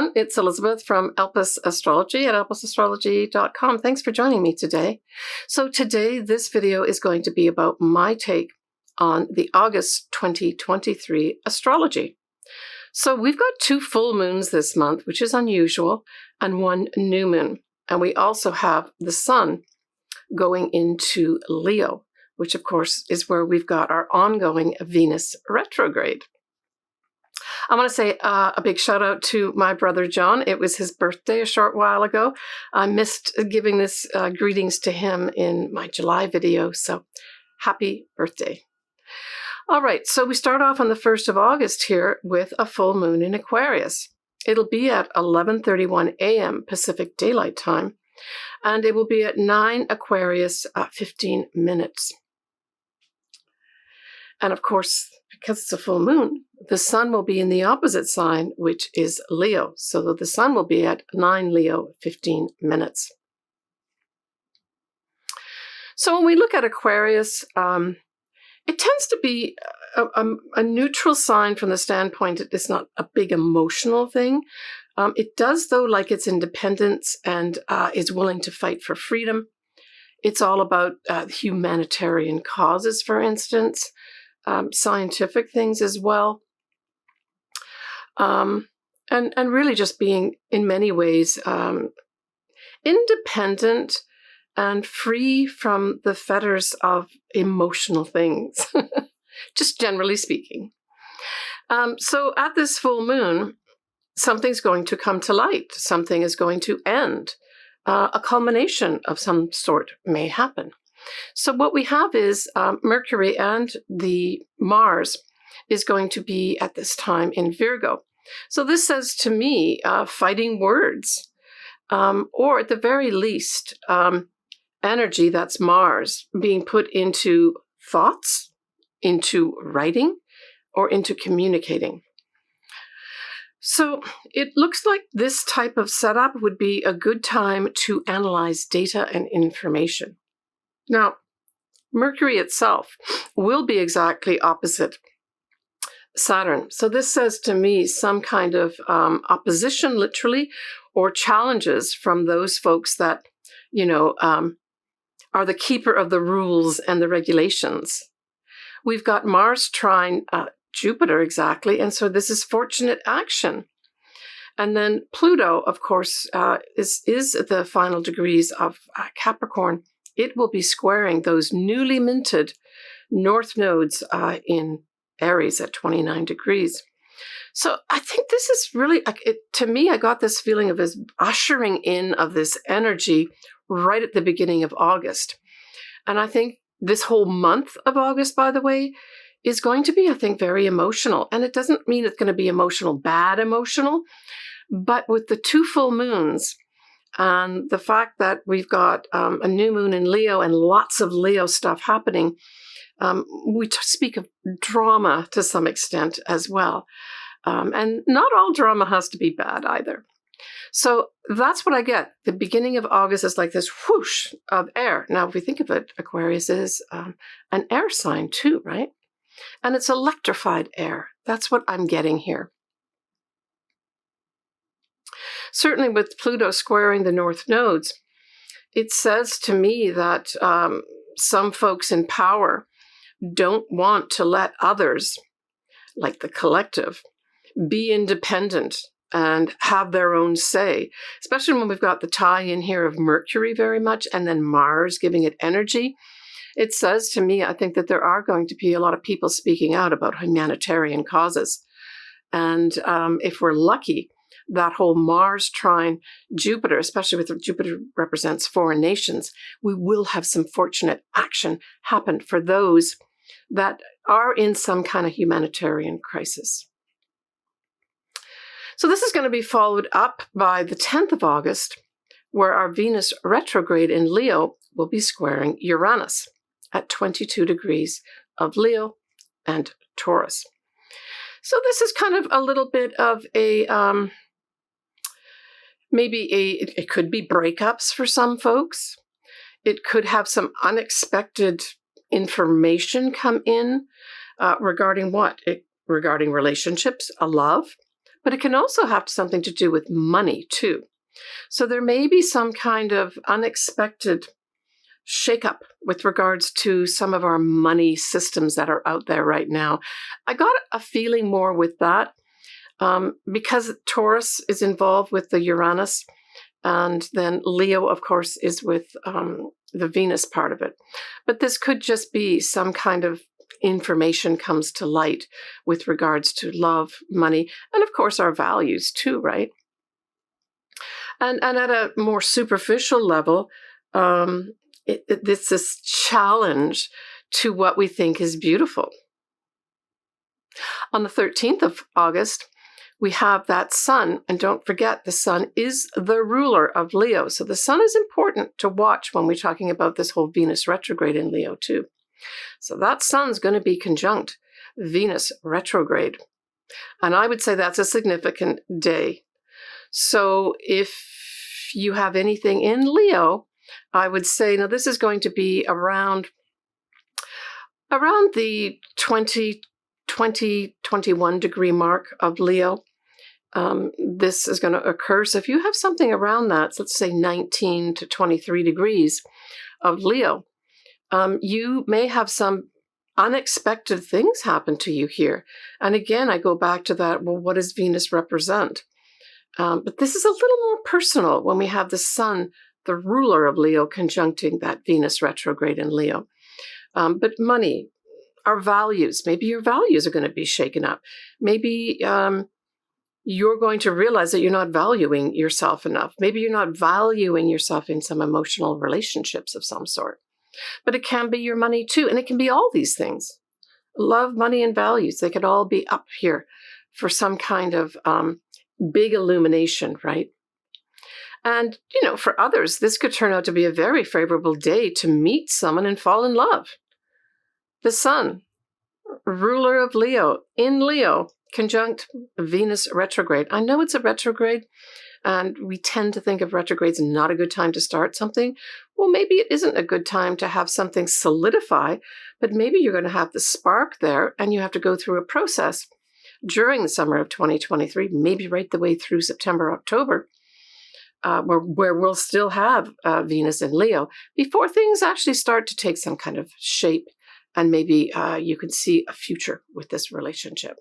everyone. It's Elizabeth from Elpis Astrology at elpisastrology.com. Thanks for joining me today. So today, this video is going to be about my take on the August 2023 astrology. So we've got 2 full moons this month, which is unusual, and 1 new moon. And we also have the sun going into Leo, which of course is where we've got our ongoing Venus retrograde. I want to say a big shout out to my brother John. It was his birthday a short while ago. I missed giving this greetings to him in my July video, so happy birthday. All right, so we start off on the 1st of August here with a full moon in Aquarius. It'll be at 11:31 a.m. Pacific Daylight Time, and it will be at 9 Aquarius 15 minutes. And of course, because it's a full moon, the sun will be in the opposite sign, which is Leo. So the sun will be at 9 Leo 15 minutes. So when we look at Aquarius, it tends to be a neutral sign from the standpoint that it's not a big emotional thing. It does, though, like its independence and is willing to fight for freedom. It's all about humanitarian causes, for instance, scientific things as well. And really just being, in many ways, independent and free from the fetters of emotional things, just generally speaking. So at this full moon, something's going to come to light. Something is going to end. A culmination of some sort may happen. So what we have is Mercury and the Mars is going to be at this time in Virgo. So this says to me, fighting words, or at the very least, energy, that's Mars, being put into thoughts, into writing, or into communicating. So it looks like this type of setup would be a good time to analyze data and information. Now, Mercury itself will be exactly opposite Saturn. So this says to me some kind of opposition, literally, or challenges from those folks that, are the keeper of the rules and the regulations. We've got Mars trine Jupiter exactly, and so this is fortunate action. And then Pluto, of course, is the final degrees of Capricorn. It will be squaring those newly minted north nodes in Aries at 29 degrees. So I think this is really, to me, I got this feeling of this ushering in of this energy right at the beginning of August. And I think this whole month of August, by the way, is going to be, I think, very emotional. And it doesn't mean it's going to be emotional, bad emotional, but with the 2 full moons, and the fact that we've got a new moon in Leo and lots of Leo stuff happening, we speak of drama to some extent as well. And not all drama has to be bad either. So that's what I get. The beginning of August is like this whoosh of air. Now, if we think of it, Aquarius is an air sign too, right? And it's electrified air. That's what I'm getting here. Certainly with Pluto squaring the north nodes, it says to me that some folks in power don't want to let others, like the collective, be independent and have their own say, especially when we've got the tie-in here of Mercury very much and then Mars giving it energy. It says to me, I think that there are going to be a lot of people speaking out about humanitarian causes. And if we're lucky, that whole Mars trine Jupiter, especially with Jupiter represents foreign nations, we will have some fortunate action happen for those that are in some kind of humanitarian crisis. So this is going to be followed up by the 10th of August, where our Venus retrograde in Leo will be squaring Uranus at 22 degrees of Leo and Taurus. So this is kind of a little bit of a, it could be breakups for some folks. It could have some unexpected information come in regarding what? Regarding relationships, a love, But it can also have something to do with money too. So there may be some kind of unexpected shakeup with regards to some of our money systems that are out there right now. I got a feeling more with that because Taurus is involved with the Uranus, and then Leo, of course, is with the Venus part of it. But this could just be some kind of information comes to light with regards to love, money, and of course our values too, right? And at a more superficial level, it's this challenge to what we think is beautiful. On the 13th of August, we have that sun, and don't forget, the sun is the ruler of Leo. So the sun is important to watch when we're talking about this whole Venus retrograde in Leo too. So that sun's going to be conjunct Venus retrograde. And I would say that's a significant day. So if you have anything in Leo, I would say, now this is going to be around the 21 degree mark of Leo. This is going to occur. So if you have something around that, so let's say 19 to 23 degrees of Leo, you may have some unexpected things happen to you here. And again, I go back to that, well, what does Venus represent? But this is a little more personal when we have the sun, the ruler of Leo, conjuncting that Venus retrograde in Leo. But money, our values, maybe your values are going to be shaken up. Maybe you're going to realize that you're not valuing yourself enough. Maybe you're not valuing yourself in some emotional relationships of some sort. But it can be your money too, and it can be all these things. Love, money, and values, they could all be up here for some kind of big illumination, right? And, for others, this could turn out to be a very favorable day to meet someone and fall in love. The sun, ruler of Leo, in Leo, conjunct Venus retrograde. I know it's a retrograde, and we tend to think of retrogrades not a good time to start something. Well, maybe it isn't a good time to have something solidify, but maybe you're going to have the spark there, and you have to go through a process during the summer of 2023, maybe right the way through September, October, where we'll still have Venus in Leo before things actually start to take some kind of shape, and maybe you can see a future with this relationship.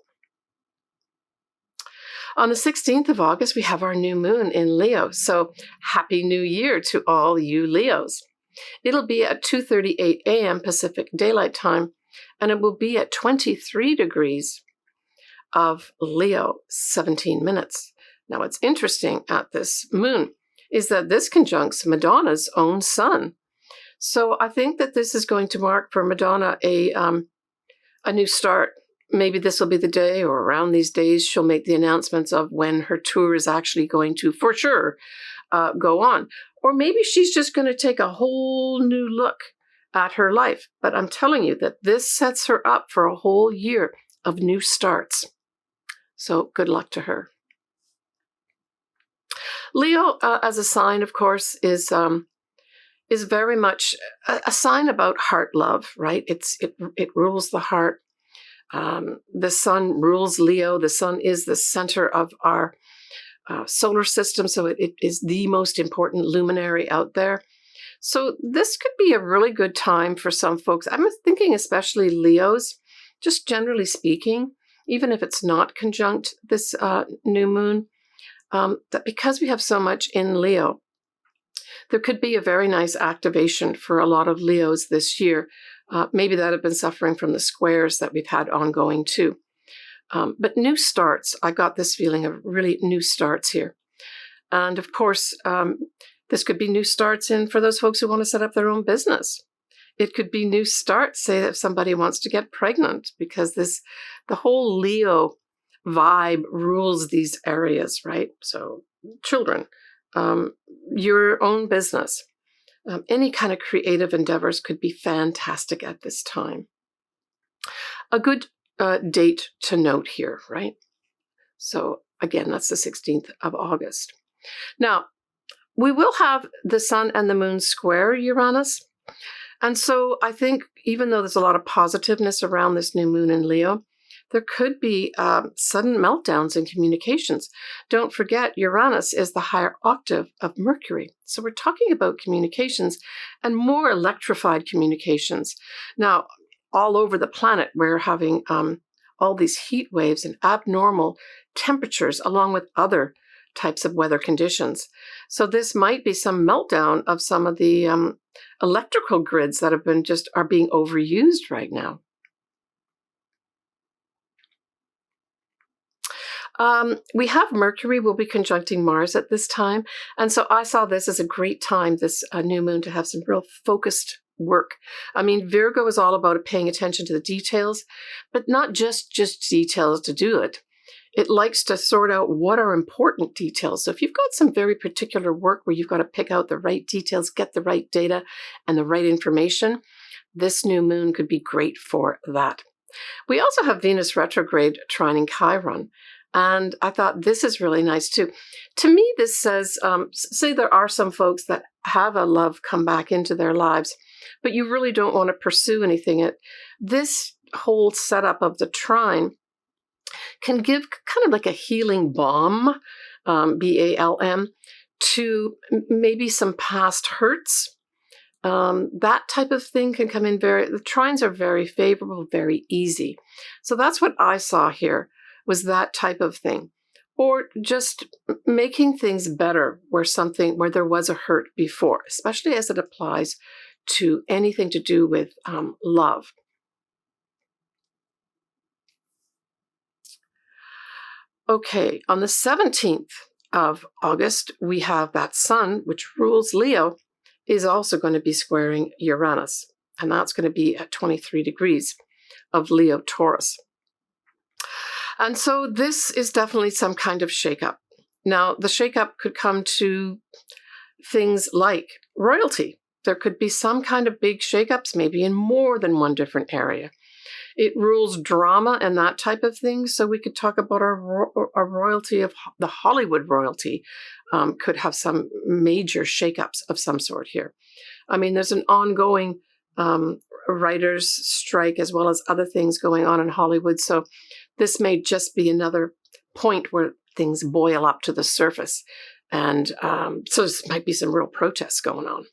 On the 16th of August, we have our new moon in Leo. So happy new year to all you Leos. It'll be at 2:38 a.m. Pacific Daylight Time, and it will be at 23 degrees of Leo, 17 minutes. Now, what's interesting at this moon is that this conjuncts Madonna's own sun. So I think that this is going to mark for Madonna a new start. Maybe this will be the day, or around these days, she'll make the announcements of when her tour is actually going to, for sure, go on. Or maybe she's just going to take a whole new look at her life. But I'm telling you that this sets her up for a whole year of new starts. So good luck to her. Leo, as a sign, of course, is very much a sign about heart love, right? It rules the heart. The sun rules Leo. The sun is the center of our solar system, so it is the most important luminary out there. So this could be a really good time for some folks. I'm thinking especially Leos, just generally speaking, even if it's not conjunct this new moon, that because we have so much in Leo, there could be a very nice activation for a lot of Leos this year. Maybe that have been suffering from the squares that we've had ongoing too. But new starts, I got this feeling of really new starts here. And of course, this could be new starts for those folks who want to set up their own business. It could be new starts, say if somebody wants to get pregnant, because the whole Leo vibe rules these areas, right? So children, your own business, any kind of creative endeavors could be fantastic at this time. A good date to note here, right? So again, that's the 16th of August. Now, we will have the sun and the moon square Uranus. And so I think even though there's a lot of positiveness around this new moon in Leo, there could be sudden meltdowns in communications. Don't forget, Uranus is the higher octave of Mercury. So we're talking about communications and more electrified communications. Now, all over the planet, we're having all these heat waves and abnormal temperatures along with other types of weather conditions. So this might be some meltdown of some of the electrical grids that are being overused right now. We have Mercury will be conjuncting Mars at this time. And so I saw this as a great time, this new moon, to have some real focused work. I mean, Virgo is all about paying attention to the details, but not just details to do it. It likes to sort out what are important details. So if you've got some very particular work where you've got to pick out the right details, get the right data and the right information, this new moon could be great for that. We also have Venus retrograde trining Chiron. And I thought this is really nice too. To me, this says, say there are some folks that have a love come back into their lives, but you really don't want to pursue anything. This whole setup of the trine can give kind of like a healing balm, B-A-L-M, to maybe some past hurts. That type of thing can come in the trines are very favorable, very easy. So that's what I saw here, was that type of thing. Or just making things better where there was a hurt before, especially as it applies to anything to do with love. Okay, on the 17th of August, we have that Sun, which rules Leo, is also going to be squaring Uranus. And that's going to be at 23 degrees of Leo Taurus. And so this is definitely some kind of shakeup. Now, the shakeup could come to things like royalty. There could be some kind of big shakeups, maybe in more than one different area. It rules drama and that type of thing. So we could talk about our royalty of the Hollywood royalty could have some major shakeups of some sort here. I mean, there's an ongoing writers' strike as well as other things going on in Hollywood. So this may just be another point where things boil up to the surface. And so this might be some real protests going on.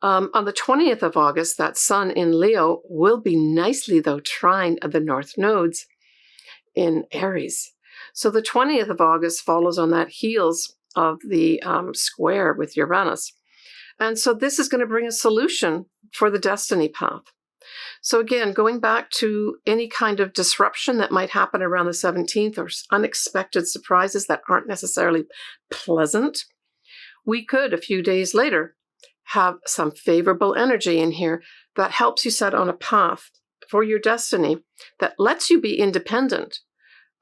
On the 20th of August, that Sun in Leo will be nicely, though, trine the North nodes in Aries. So the 20th of August follows on that heels of the square with Uranus. And so this is going to bring a solution for the destiny path. So again, going back to any kind of disruption that might happen around the 17th or unexpected surprises that aren't necessarily pleasant, we could, a few days later, have some favorable energy in here that helps you set on a path for your destiny that lets you be independent,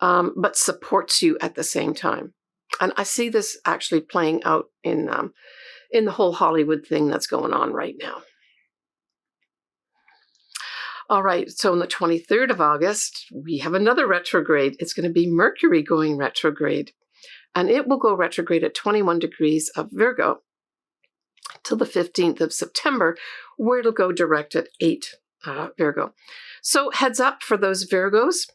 but supports you at the same time. And I see this actually playing out in the whole Hollywood thing that's going on right now. All right, so on the 23rd of August, we have another retrograde. It's going to be Mercury going retrograde, and it will go retrograde at 21 degrees of Virgo till the 15th of September, where it'll go direct at 8 Virgo. So heads up for those Virgos.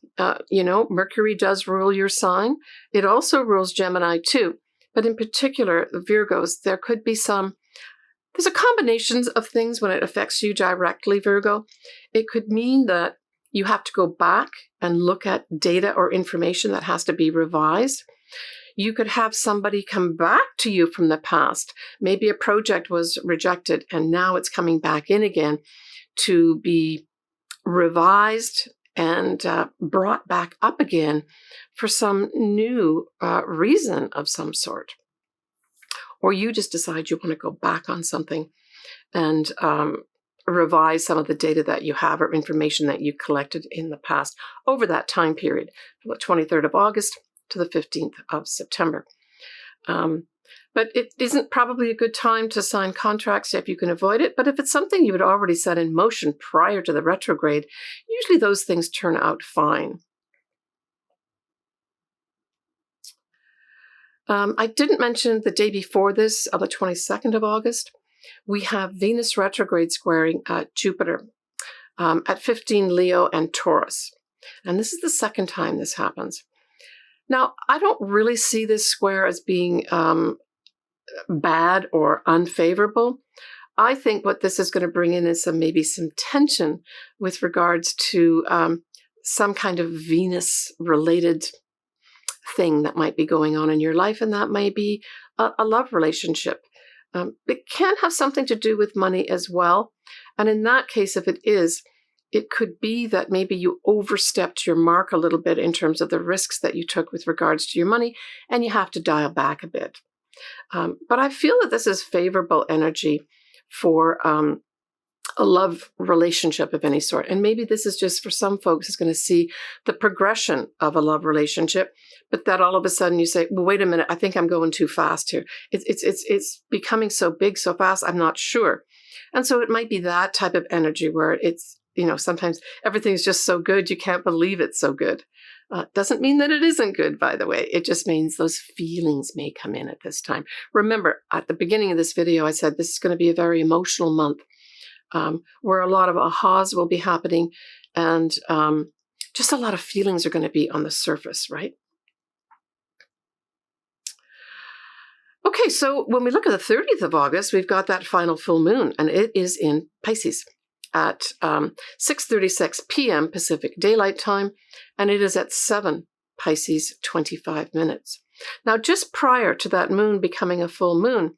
Mercury does rule your sign. It also rules Gemini too. But in particular, the Virgos, there's a combination of things when it affects you directly, Virgo. It could mean that you have to go back and look at data or information that has to be revised. You could have somebody come back to you from the past. Maybe a project was rejected and now it's coming back in again to be revised and brought back up again for some new reason of some sort. Or you just decide you want to go back on something and revise some of the data that you have or information that you collected in the past over that time period, from the 23rd of August to the 15th of September. But it isn't probably a good time to sign contracts if you can avoid it. But if it's something you had already set in motion prior to the retrograde, usually those things turn out fine. I didn't mention the day before this, on the 22nd of August, we have Venus retrograde squaring Jupiter. at 15 Leo and Taurus. And this is the second time this happens. Now, I don't really see this square as being bad or unfavorable. I think what this is going to bring in is maybe some tension with regards to some kind of Venus-related thing that might be going on in your life, and that may be a love relationship. It can have something to do with money as well. And in that case, if it is, it could be that maybe you overstepped your mark a little bit in terms of the risks that you took with regards to your money, and you have to dial back a bit. But I feel that this is favorable energy for a love relationship of any sort. And maybe this is just for some folks is going to see the progression of a love relationship, but that all of a sudden you say, well, wait a minute, I think I'm going too fast here. It's becoming so big so fast, I'm not sure. And so it might be that type of energy where it's, sometimes everything's just so good, you can't believe it's so good. Doesn't mean that it isn't good, by the way. It just means those feelings may come in at this time. Remember, at the beginning of this video, I said this is going to be a very emotional month where a lot of ahas will be happening and just a lot of feelings are going to be on the surface, right? Okay, so when we look at the 30th of August, we've got that final full moon, and it is in Pisces at 6:36 p.m. Pacific Daylight Time, and it is at 7 Pisces 25 minutes. Now, just prior to that moon becoming a full moon,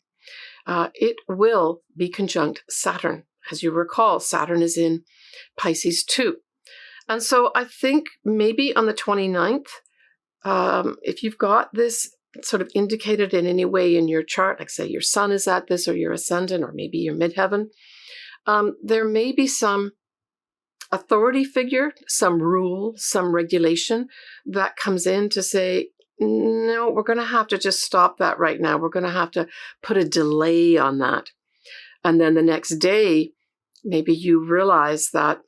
it will be conjunct Saturn. As you recall, Saturn is in Pisces too. And so I think maybe on the 29th, if you've got this sort of indicated in any way in your chart, like say your sun is at this or your ascendant or maybe your midheaven, there may be some authority figure, some rule, some regulation that comes in to say, no, we're going to have to just stop that right now. We're going to have to put a delay on that. And then the next day, maybe you realize that,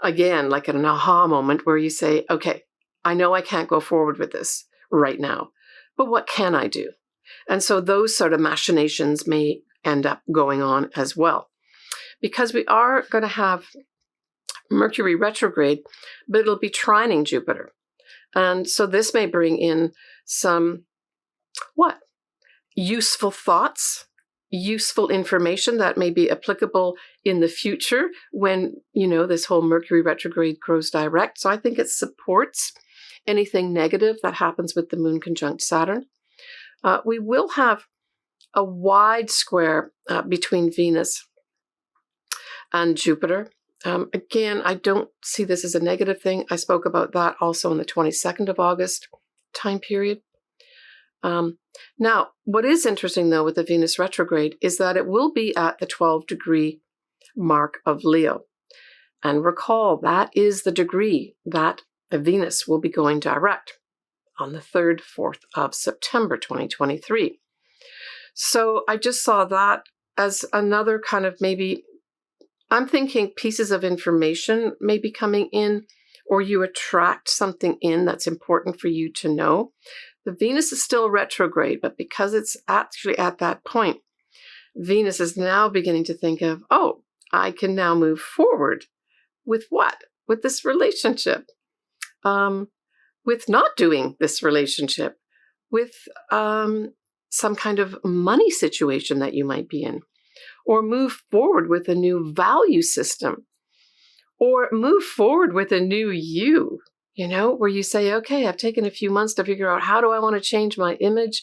again, like an aha moment where you say, okay, I know I can't go forward with this right now, but what can I do? And so those sort of machinations may end up going on as well. Because we are going to have Mercury retrograde, but it'll be trining Jupiter. And so this may bring in some, useful thoughts, useful information that may be applicable in the future when, this whole Mercury retrograde goes direct. So I think it supports anything negative that happens with the moon conjunct Saturn. We will have a wide square between Venus and Jupiter. Again, I don't see this as a negative thing. I spoke about that also on the 22nd of August time period. Now, what is interesting, though, with the Venus retrograde is that it will be at the 12-degree mark of Leo. And recall, that is the degree that Venus will be going direct on the 3rd, 4th of September 2023. So I just saw that as another kind of maybe, I'm thinking pieces of information may be coming in, or you attract something in that's important for you to know. The Venus is still retrograde, but because it's actually at that point, Venus is now beginning to think of, oh, I can now move forward with what? With this relationship. With not doing this relationship. With some kind of money situation that you might be in. Or move forward with a new value system. Or move forward with a new you. Where you say, okay, I've taken a few months to figure out how do I want to change my image?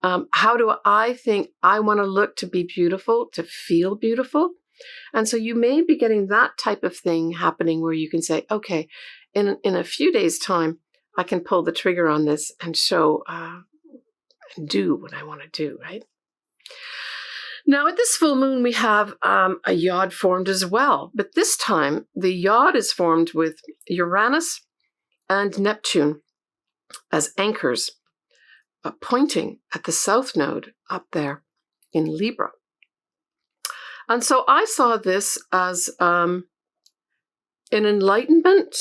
How do I think I want to look to be beautiful, to feel beautiful? And so you may be getting that type of thing happening where you can say, okay, in a few days' time, I can pull the trigger on this and show and do what I want to do, right? Now, at this full moon, we have a yod formed as well. But this time, the yod is formed with Uranus and Neptune as anchors, pointing at the south node up there in Libra. And so I saw this as an enlightenment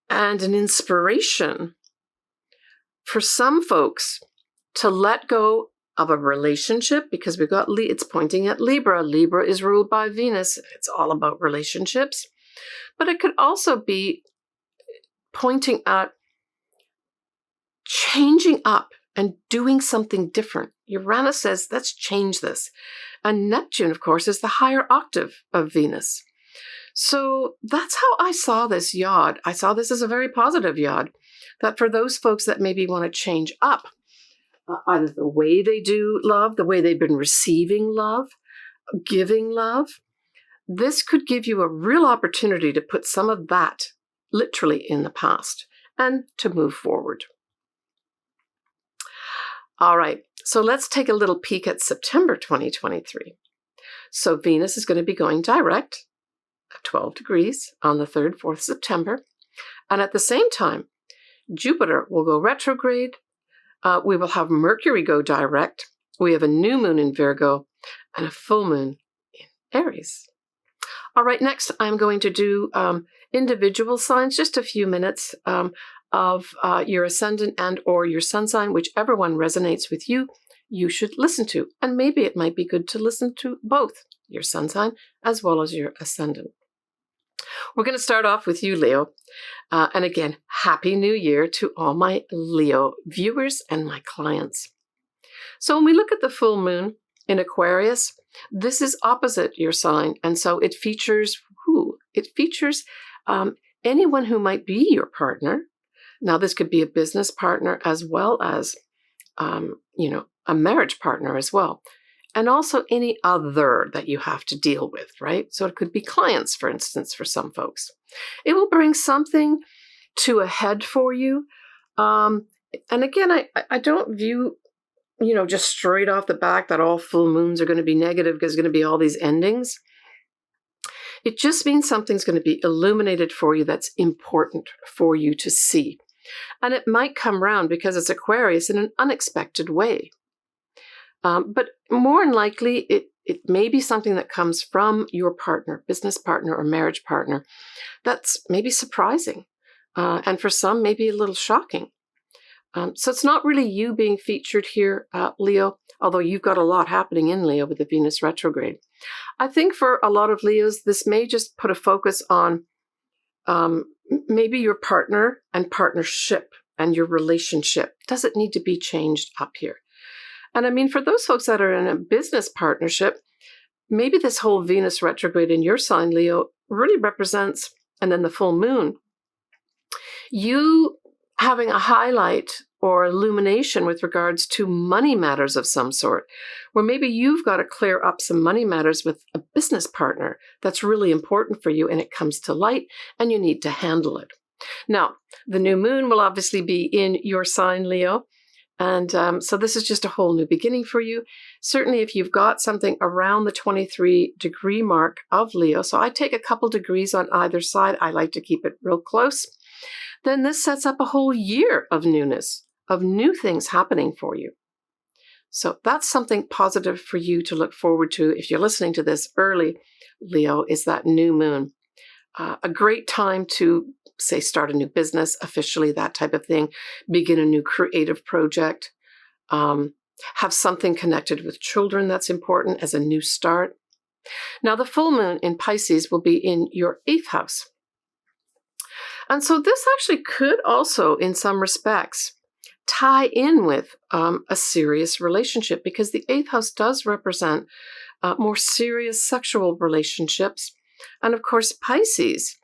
and an inspiration for some folks to let go of a relationship, because we've got, it's pointing at Libra. Libra is ruled by Venus. It's all about relationships. But it could also be pointing at changing up and doing something different. Uranus says, let's change this. And Neptune, of course, is the higher octave of Venus. So that's how I saw this yod. I saw this as a very positive yod, that for those folks that maybe want to change up, either the way they do love, the way they've been receiving love, giving love, this could give you a real opportunity to put some of that literally in the past and to move forward. All right, so let's take a little peek at September 2023. So Venus is going to be going direct at 12 degrees on the 3rd, 4th September. And at the same time, Jupiter will go retrograde. We will have Mercury go direct. We have a new moon in Virgo and a full moon in Aries. All right, next I'm going to do individual signs, just a few minutes of your ascendant and or your sun sign, whichever one resonates with you, you should listen to. And maybe it might be good to listen to both your sun sign as well as your ascendant. We're going to start off with you, Leo. And again, Happy New Year to all my Leo viewers and my clients. So when we look at the full moon in Aquarius, this is opposite your sign. And so it features who? It features anyone who might be your partner. Now, this could be a business partner as well as, a marriage partner as well. And also any other that you have to deal with, right? So it could be clients, for instance, for some folks. It will bring something to a head for you. And again, I don't view, just straight off the back that all full moons are going to be negative because there's going to be all these endings. It just means something's going to be illuminated for you that's important for you to see. And it might come round because it's Aquarius in an unexpected way. But more than likely, it may be something that comes from your partner, business partner or marriage partner, that's maybe surprising. And for some, maybe a little shocking. So it's not really you being featured here, Leo, although you've got a lot happening in Leo with the Venus retrograde. I think for a lot of Leos, this may just put a focus on maybe your partner and partnership and your relationship. Does it need to be changed up here? And I mean, for those folks that are in a business partnership, maybe this whole Venus retrograde in your sign, Leo, really represents, and then the full moon, you having a highlight or illumination with regards to money matters of some sort, where maybe you've got to clear up some money matters with a business partner that's really important for you and it comes to light and you need to handle it. Now, the new moon will obviously be in your sign, Leo. And so this is just a whole new beginning for you. Certainly if you've got something around the 23-degree mark of Leo, so I take a couple degrees on either side, I like to keep it real close, then this sets up a whole year of newness, of new things happening for you. So that's something positive for you to look forward to if you're listening to this early, Leo, is that new moon. A great time to, say, start a new business, officially, that type of thing, begin a new creative project, have something connected with children that's important as a new start. Now, the full moon in Pisces will be in your 8th house. And so this actually could also, in some respects, tie in with a serious relationship because the 8th house does represent more serious sexual relationships. And of course, Pisces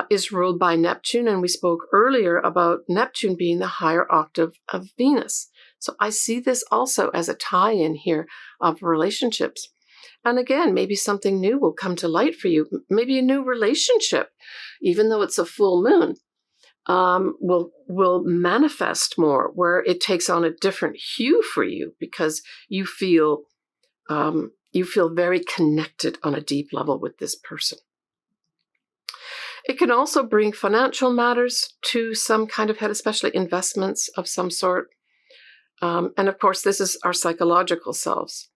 is ruled by Neptune, and we spoke earlier about Neptune being the higher octave of Venus. So I see this also as a tie-in here of relationships. And again, maybe something new will come to light for you. Maybe a new relationship, even though it's a full moon, will manifest more, where it takes on a different hue for you because you feel very connected on a deep level with this person. It can also bring financial matters to some kind of head, especially investments of some sort. And of course, this is our psychological selves.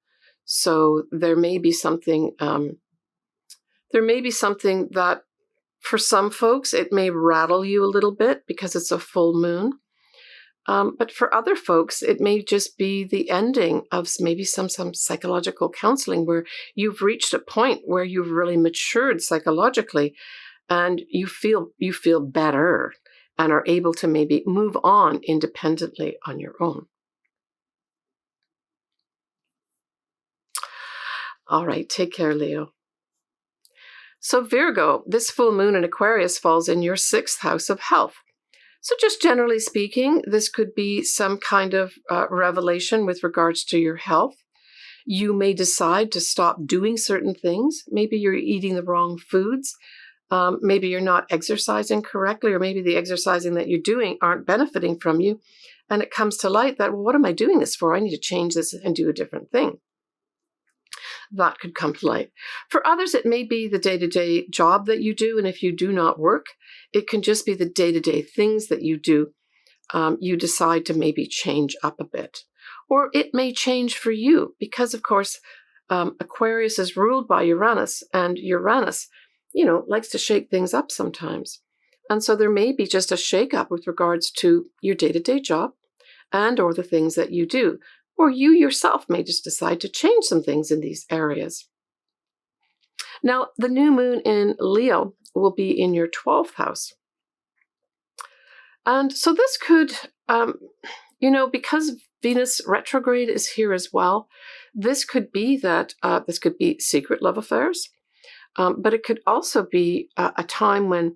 So there may be something that for some folks, it may rattle you a little bit because it's a full moon. But for other folks, it may just be the ending of maybe some psychological counseling where you've reached a point where you've really matured psychologically and you feel better and are able to maybe move on independently on your own. All right, take care, Leo. So Virgo, this full moon in Aquarius falls in your 6th house of health. So just generally speaking, this could be some kind of revelation with regards to your health. You may decide to stop doing certain things. Maybe you're eating the wrong foods. Maybe you're not exercising correctly, or maybe the exercising that you're doing aren't benefiting from you. And it comes to light that, well, what am I doing this for? I need to change this and do a different thing. That could come to light. For others, it may be the day-to-day job that you do. And if you do not work, it can just be the day-to-day things that you do. You decide to maybe change up a bit. Or it may change for you because, of course, Aquarius is ruled by Uranus, and Uranus, likes to shake things up sometimes. And so there may be just a shake-up with regards to your day-to-day job and or the things that you do. Or you yourself may just decide to change some things in these areas. Now, the new moon in Leo will be in your 12th house. And so this could, because Venus retrograde is here as well, this could be that, this could be secret love affairs, but it could also be a time when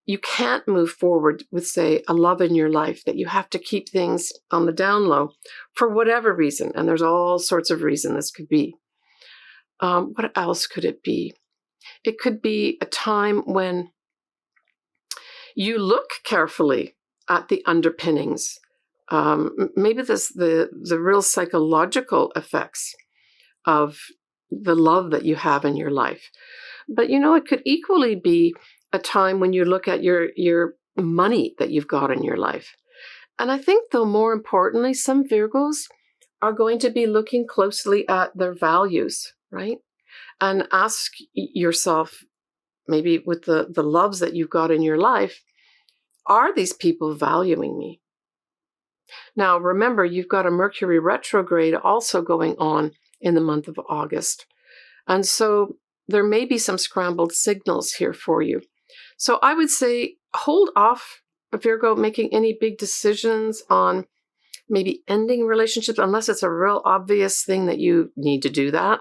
you can't move forward with, say, a love in your life, that you have to keep things on the down low for whatever reason. And there's all sorts of reasons this could be. What else could it be? It could be a time when you look carefully at the underpinnings. Maybe the real psychological effects of the love that you have in your life. But, it could equally be a time when you look at your money that you've got in your life. And I think, though, more importantly, some Virgos are going to be looking closely at their values, right? And ask yourself, maybe with the loves that you've got in your life, are these people valuing me? Now, remember, you've got a Mercury retrograde also going on in the month of August. And so there may be some scrambled signals here for you. So I would say hold off, Virgo, making any big decisions on maybe ending relationships, unless it's a real obvious thing that you need to do that.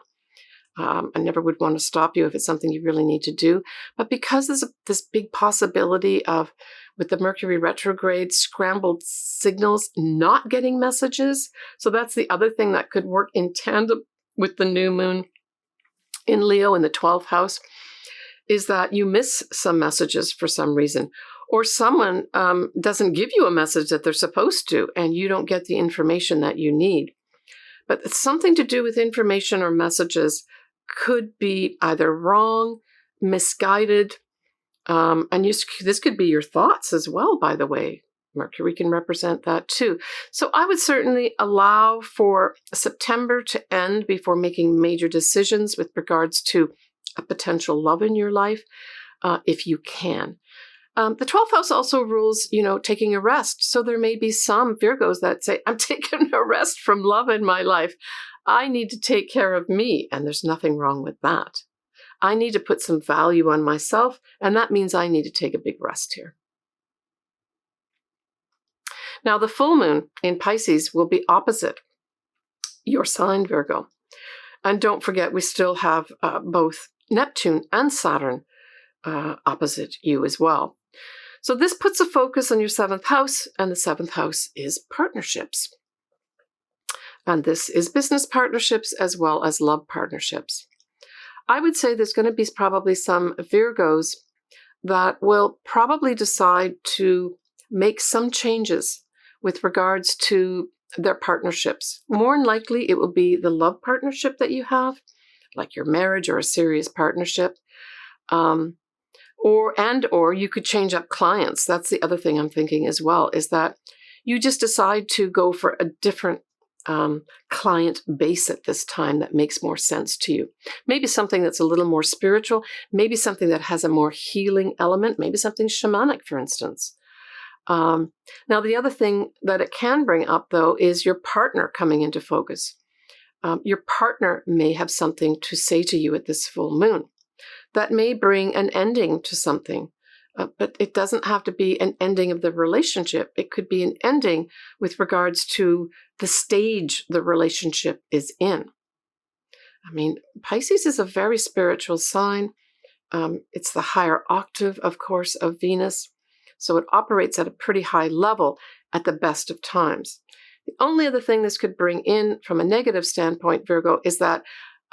I never would want to stop you if it's something you really need to do. But because there's this big possibility of, with the Mercury retrograde, scrambled signals, not getting messages. So that's the other thing that could work in tandem with the new moon in Leo in the 12th house, is that you miss some messages for some reason, or someone doesn't give you a message that they're supposed to, and you don't get the information that you need. But it's something to do with information or messages could be either wrong, misguided, and this could be your thoughts as well, by the way. Mercury can represent that too. So I would certainly allow for September to end before making major decisions with regards to a potential love in your life, if you can. The 12th house also rules, taking a rest. So there may be some Virgos that say, I'm taking a rest from love in my life. I need to take care of me. And there's nothing wrong with that. I need to put some value on myself. And that means I need to take a big rest here. Now, the full moon in Pisces will be opposite your sign, Virgo. And don't forget, we still have both Neptune and Saturn opposite you as well. So this puts a focus on your 7th house, and the 7th house is partnerships. And this is business partnerships as well as love partnerships. I would say there's going to be probably some Virgos that will probably decide to make some changes with regards to their partnerships. More than likely, it will be the love partnership that you have, like your marriage or a serious partnership. Or you could change up clients. That's the other thing I'm thinking as well, is that you just decide to go for a different client base at this time that makes more sense to you. Maybe something that's a little more spiritual, maybe something that has a more healing element, maybe something shamanic, for instance. Now, the other thing that it can bring up, though, is your partner coming into focus. Your partner may have something to say to you at this full moon. That may bring an ending to something, but it doesn't have to be an ending of the relationship. It could be an ending with regards to the stage the relationship is in. I mean, Pisces is a very spiritual sign. It's the higher octave, of course, of Venus. So it operates at a pretty high level at the best of times. The only other thing this could bring in from a negative standpoint, Virgo, is that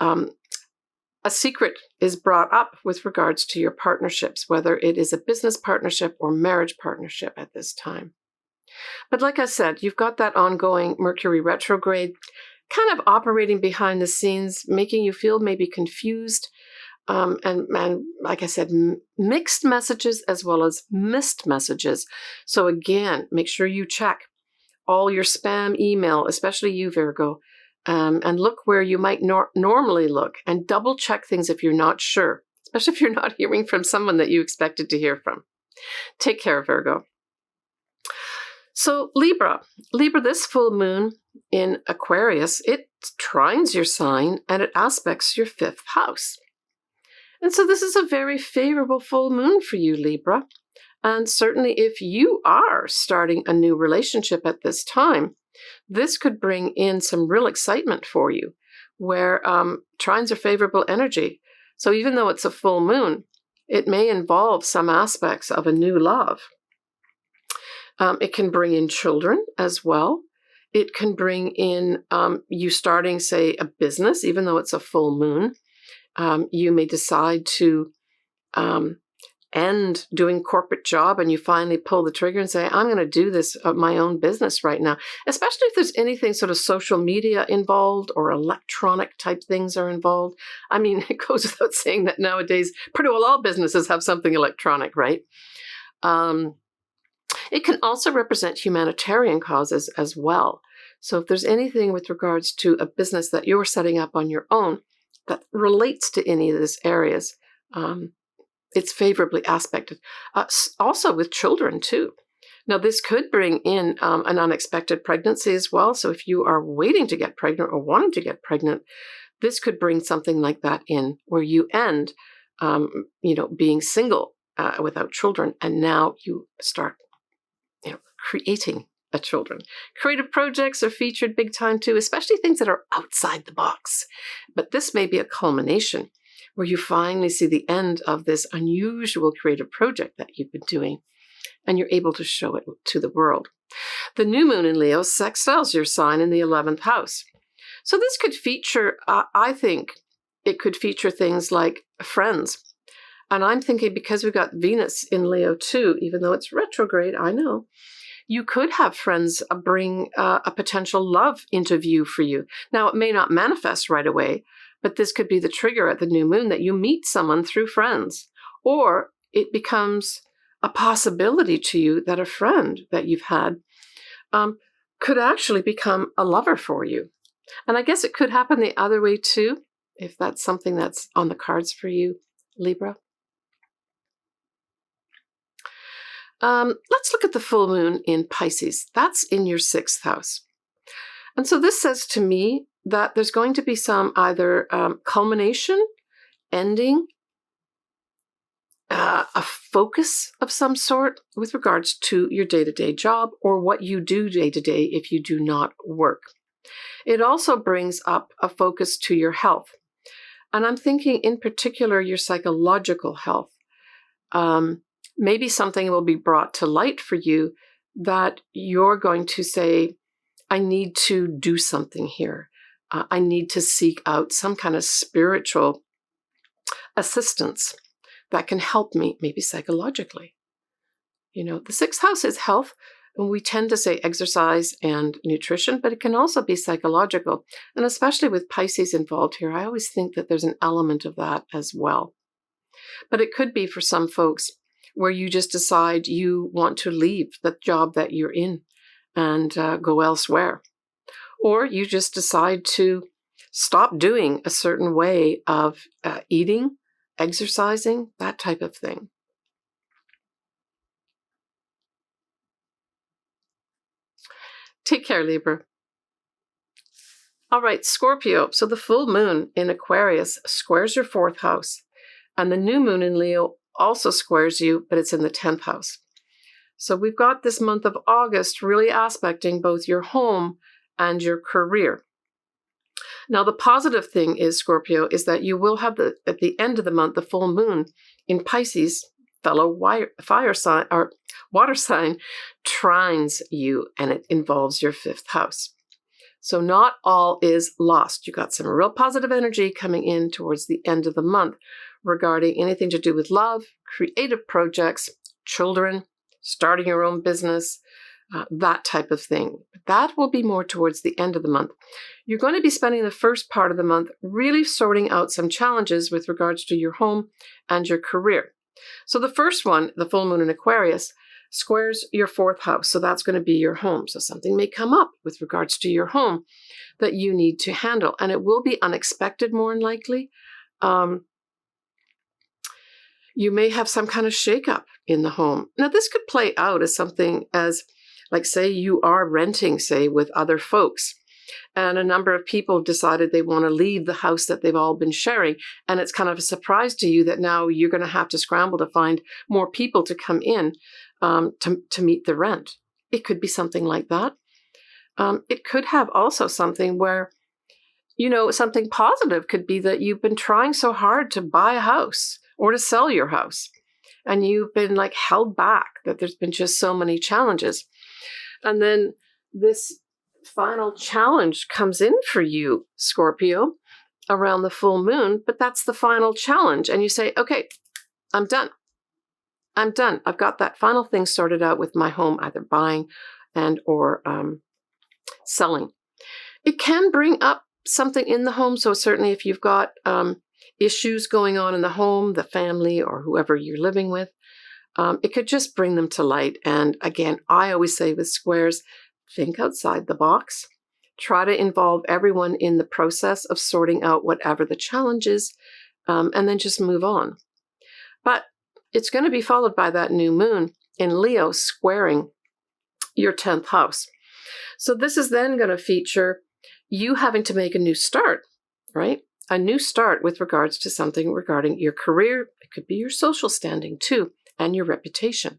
a secret is brought up with regards to your partnerships, whether it is a business partnership or marriage partnership at this time. But like I said, you've got that ongoing Mercury retrograde kind of operating behind the scenes, making you feel maybe confused. And like I said, mixed messages as well as missed messages. So again, make sure you check all your spam email, especially you, Virgo, and look where you might normally look and double check things if you're not sure, especially if you're not hearing from someone that you expected to hear from. Take care, Virgo. So Libra, this full moon in Aquarius, it trines your sign and it aspects your 5th house. And so this is a very favorable full moon for you, Libra. And certainly if you are starting a new relationship at this time, this could bring in some real excitement for you, where trines are favorable energy. So even though it's a full moon, it may involve some aspects of a new love. It can bring in children as well. It can bring in you starting, say, a business, even though it's a full moon. You may decide to end doing corporate job and you finally pull the trigger and say, I'm going to do this my own business right now, especially if there's anything sort of social media involved or electronic type things are involved. I mean, it goes without saying that nowadays pretty well all businesses have something electronic, right? It can also represent humanitarian causes as well. So if there's anything with regards to a business that you're setting up on your own that relates to any of these areas, it's favorably aspected. Also with children too. Now this could bring in an unexpected pregnancy as well. So if you are waiting to get pregnant or wanting to get pregnant, this could bring something like that in where you end, being single without children, and now you start, creating a children. Creative projects are featured big time too, especially things that are outside the box. But this may be a culmination where you finally see the end of this unusual creative project that you've been doing, and you're able to show it to the world. The new moon in Leo sextiles your sign in the 11th house. So this could feature, I think, it could feature things like friends. And I'm thinking because we've got Venus in Leo too, even though it's retrograde, I know, you could have friends bring a potential love into view for you. Now, it may not manifest right away, but this could be the trigger at the new moon that you meet someone through friends, or it becomes a possibility to you that a friend that you've had could actually become a lover for you. And I guess it could happen the other way too, if that's something that's on the cards for you, Libra. Let's look at the full moon in Pisces. That's in your 6th house. And so this says to me that there's going to be some either culmination, ending, a focus of some sort with regards to your day-to-day job or what you do day-to-day if you do not work. It also brings up a focus to your health. And I'm thinking in particular your psychological health. Maybe something will be brought to light for you that you're going to say, I need to do something here. I need to seek out some kind of spiritual assistance that can help me, maybe psychologically. The 6th house is health, and we tend to say exercise and nutrition, but it can also be psychological. And especially with Pisces involved here, I always think that there's an element of that as well. But it could be for some folks where you just decide you want to leave the job that you're in and go elsewhere. Or you just decide to stop doing a certain way of eating, exercising, that type of thing. Take care, Libra. All right, Scorpio. So the full moon in Aquarius squares your 4th house. And the new moon in Leo also squares you, but it's in the 10th house. So we've got this month of August really aspecting both your home and your career. Now, the positive thing is, Scorpio, is that you will have at the end of the month, the full moon in Pisces, fellow fire sign or water sign, trines you, and it involves your 5th house. So not all is lost. You got some real positive energy coming in towards the end of the month regarding anything to do with love, creative projects, children, starting your own business, that type of thing. That will be more towards the end of the month. You're going to be spending the first part of the month really sorting out some challenges with regards to your home and your career. So the first one, the full moon in Aquarius, squares your 4th house. So that's going to be your home. So something may come up with regards to your home that you need to handle. And it will be unexpected, more than likely. You may have some kind of shakeup in the home. Now, this could play out as something as, like, say you are renting, say, with other folks, and a number of people have decided they want to leave the house that they've all been sharing. And it's kind of a surprise to you that now you're going to have to scramble to find more people to come in to meet the rent. It could be something like that. It could have also something where, something positive could be that you've been trying so hard to buy a house or to sell your house, and you've been held back, that there's been just so many challenges. And then this final challenge comes in for you, Scorpio, around the full moon, but that's the final challenge. And you say, okay, I'm done. I've got that final thing sorted out with my home, either buying and or selling. It can bring up something in the home. So certainly if you've got issues going on in the home, the family, or whoever you're living with, it could just bring them to light. And again, I always say with squares, think outside the box. Try to involve everyone in the process of sorting out whatever the challenge is, and then just move on. But it's going to be followed by that new moon in Leo squaring your 10th house. So this is then going to feature you having to make a new start, right? A new start with regards to something regarding your career. It could be your social standing too, and your reputation.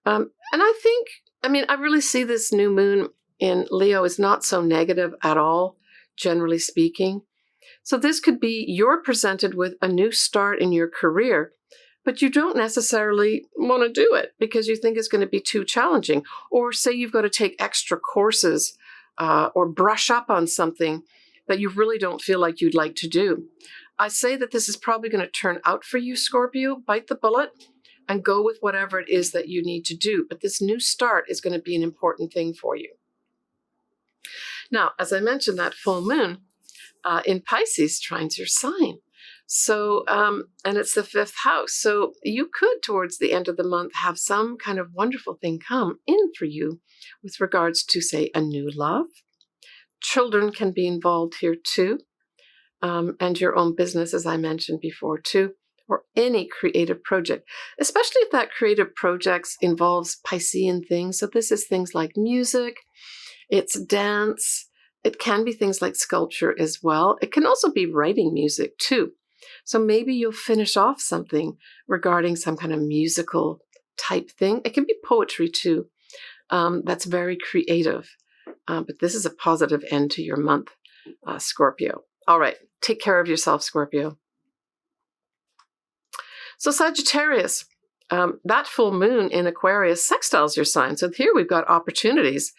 And I really see this new moon in Leo is not so negative at all, generally speaking. So this could be you're presented with a new start in your career, but you don't necessarily want to do it because you think it's going to be too challenging. Or say you've got to take extra courses or brush up on something that you really don't feel like you'd like to do. I say that this is probably going to turn out for you, Scorpio. Bite the bullet and go with whatever it is that you need to do. But this new start is going to be an important thing for you. Now, as I mentioned, that full moon in Pisces trines your sign. So, and it's the 5th house. So you could, towards the end of the month, have some kind of wonderful thing come in for you with regards to, say, a new love. Children can be involved here too. And your own business, as I mentioned before too, or any creative project, especially if that creative project involves Piscean things. So this is things like music, it's dance, it can be things like sculpture as well. It can also be writing music too. So maybe you'll finish off something regarding some kind of musical type thing. It can be poetry too. That's very creative. But this is a positive end to your month, Scorpio. All right, take care of yourself, Scorpio. So Sagittarius, that full moon in Aquarius sextiles your sign. So here we've got opportunities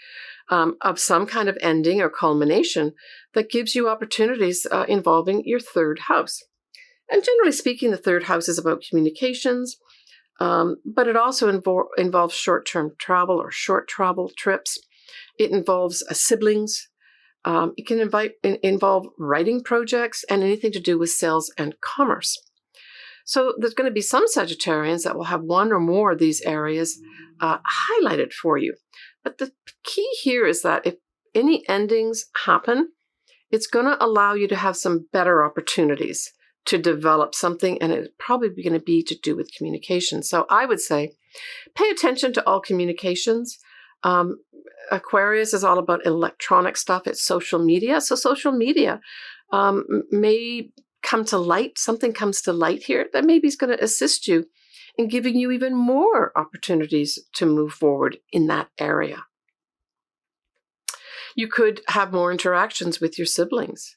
of some kind of ending or culmination that gives you opportunities involving your 3rd house. And generally speaking, the 3rd house is about communications, but it also involves short-term travel or short travel trips. It involves siblings. It can involve writing projects and anything to do with sales and commerce. So there's going to be some Sagittarians that will have one or more of these areas highlighted for you. But the key here is that if any endings happen, it's going to allow you to have some better opportunities to develop something, and it's probably going to be to do with communication. So I would say pay attention to all communications. Um, Aquarius is all about electronic stuff. It's social media. So social media may come to light. Something comes to light here that maybe is going to assist you in giving you even more opportunities to move forward in that area. You could have more interactions with your siblings.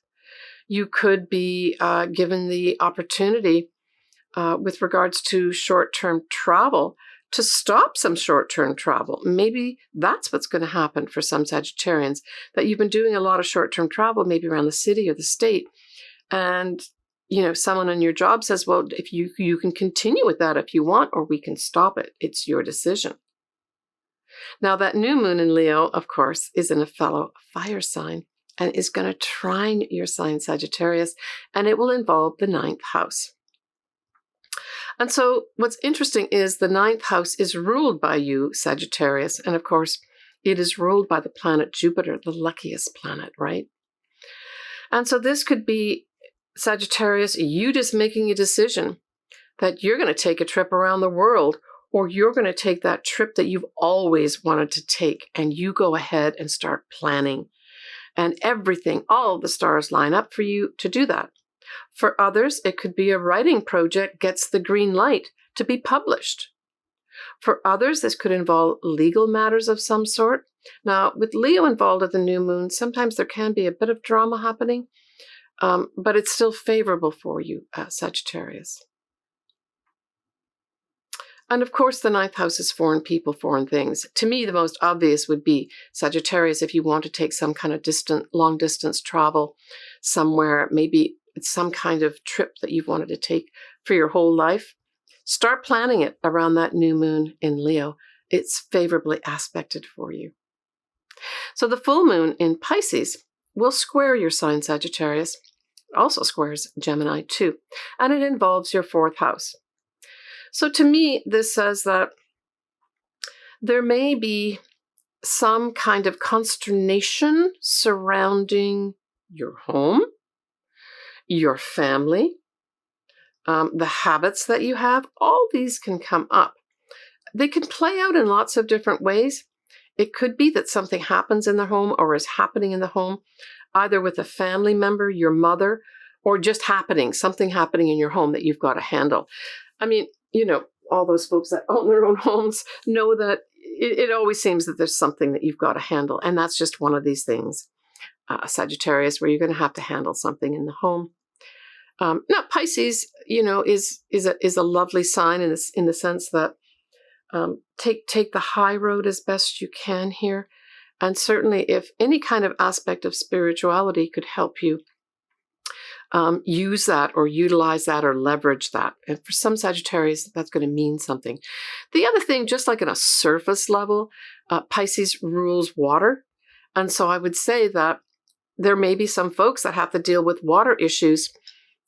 You could be given the opportunity with regards to short-term travel to stop some short-term travel. Maybe that's what's going to happen for some Sagittarians, that you've been doing a lot of short-term travel, maybe around the city or the state, and someone on your job says, well, if you can continue with that if you want, or we can stop it. It's your decision. Now, that new moon in Leo, of course, is in a fellow fire sign and is going to trine your sign, Sagittarius, and it will involve the 9th house. And so what's interesting is the 9th house is ruled by you, Sagittarius, and of course, it is ruled by the planet Jupiter, the luckiest planet, right? And so this could be, Sagittarius, you just making a decision that you're going to take a trip around the world, or you're going to take that trip that you've always wanted to take, and you go ahead and start planning. And everything, all of the stars line up for you to do that. For others, it could be a writing project gets the green light to be published. For others, this could involve legal matters of some sort. Now, with Leo involved at the new moon, sometimes there can be a bit of drama happening, but it's still favorable for you, Sagittarius. And of course, the 9th house is foreign people, foreign things. To me, the most obvious would be Sagittarius, if you want to take some kind of long distance travel somewhere, maybe it's some kind of trip that you've wanted to take for your whole life. Start planning it around that new moon in Leo. It's favorably aspected for you. So the full moon in Pisces will square your sign, Sagittarius. It also squares Gemini too, and it involves your 4th house. So to me, this says that there may be some kind of consternation surrounding your home, your family, the habits that you have. All these can come up. They can play out in lots of different ways. It could be that something happens in the home or is happening in the home, either with a family member, your mother, or just something happening in your home that you've got to handle. I mean, all those folks that own their own homes know that it always seems that there's something that you've got to handle. And that's just one of these things, Sagittarius, where you're going to have to handle something in the home. Now, Pisces, is a lovely sign in the sense that take the high road as best you can here. And certainly if any kind of aspect of spirituality could help you, use that or utilize that or leverage that. And for some Sagittarius, that's going to mean something. The other thing, just like on a surface level, Pisces rules water. And so I would say that there may be some folks that have to deal with water issues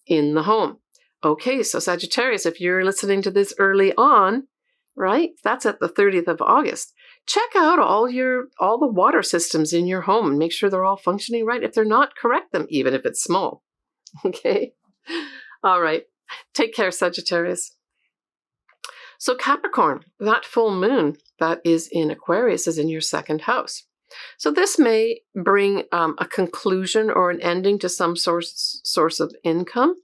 in the home. Okay, so Sagittarius, if you're listening to this early on, right, that's at the 30th of August. Check out all the water systems in your home and make sure they're all functioning right. If they're not, correct them, even if it's small. Okay. All right. Take care, Sagittarius. So Capricorn, that full moon that is in Aquarius is in your 2nd house. So this may bring a conclusion or an ending to some source of income.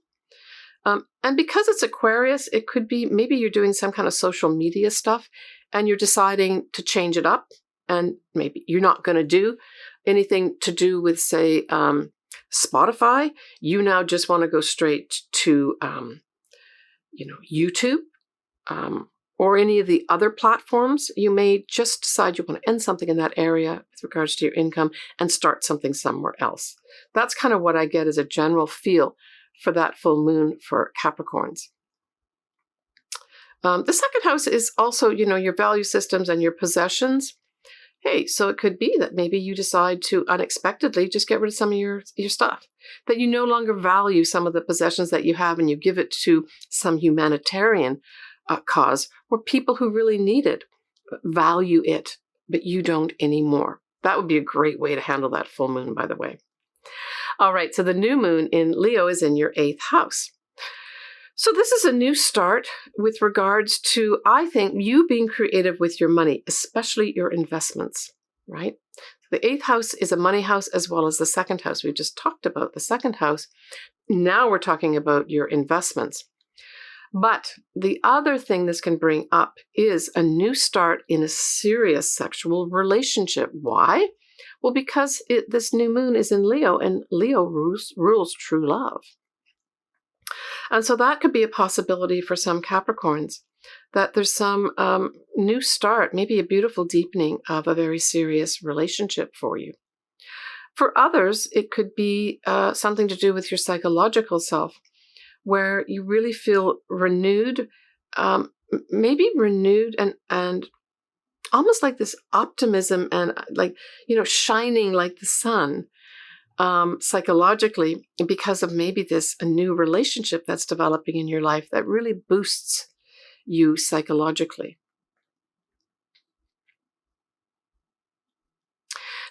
And because it's Aquarius, it could be maybe you're doing some kind of social media stuff and you're deciding to change it up. And maybe you're not going to do anything to do with, say, Spotify. You now just want to go straight to, YouTube, or any of the other platforms. You may just decide you want to end something in that area with regards to your income and start something somewhere else. That's kind of what I get as a general feel for that full moon for Capricorns. The 2nd house is also, your value systems and your possessions. Hey, so it could be that maybe you decide to unexpectedly just get rid of some of your stuff, that you no longer value some of the possessions that you have and you give it to some humanitarian cause where people who really need it value it, but you don't anymore. That would be a great way to handle that full moon, by the way. All right, so the new moon in Leo is in your 8th house. So this is a new start with regards to, I think, you being creative with your money, especially your investments, right? The eighth house is a money house as well as the second house. We just talked about the second house. Now we're talking about your investments. But the other thing this can bring up is a new start in a serious sexual relationship. Why? Well, because this new moon is in Leo, and Leo rules true love. And so that could be a possibility for some Capricorns, that there's some new start, maybe a beautiful deepening of a very serious relationship for you. For others, it could be something to do with your psychological self, where you really feel renewed, maybe renewed and almost like this optimism and like, shining like the sun. Psychologically, because of maybe a new relationship that's developing in your life that really boosts you psychologically.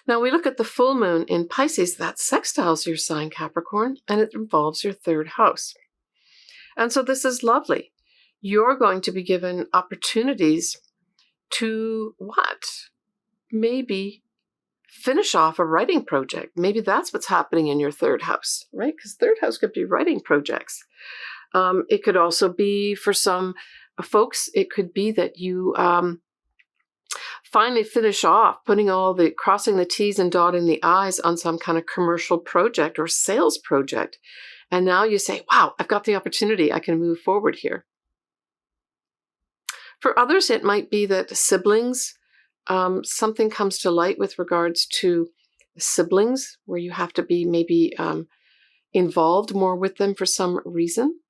Now we look at the full moon in Pisces, that sextiles your sign Capricorn, and it involves your third house. And so this is lovely. You're going to be given opportunities to what? Maybe finish off a writing project. Maybe that's what's happening in your third house, right? Because third house could be writing projects. It could also be, for some folks, it could be that you finally finish off crossing the T's and dotting the I's on some kind of commercial project or sales project. And now you say, wow, I've got the opportunity. I can move forward here. For others, it might be that siblings, something comes to light with regards to siblings, where you have to be maybe involved more with them for some reason.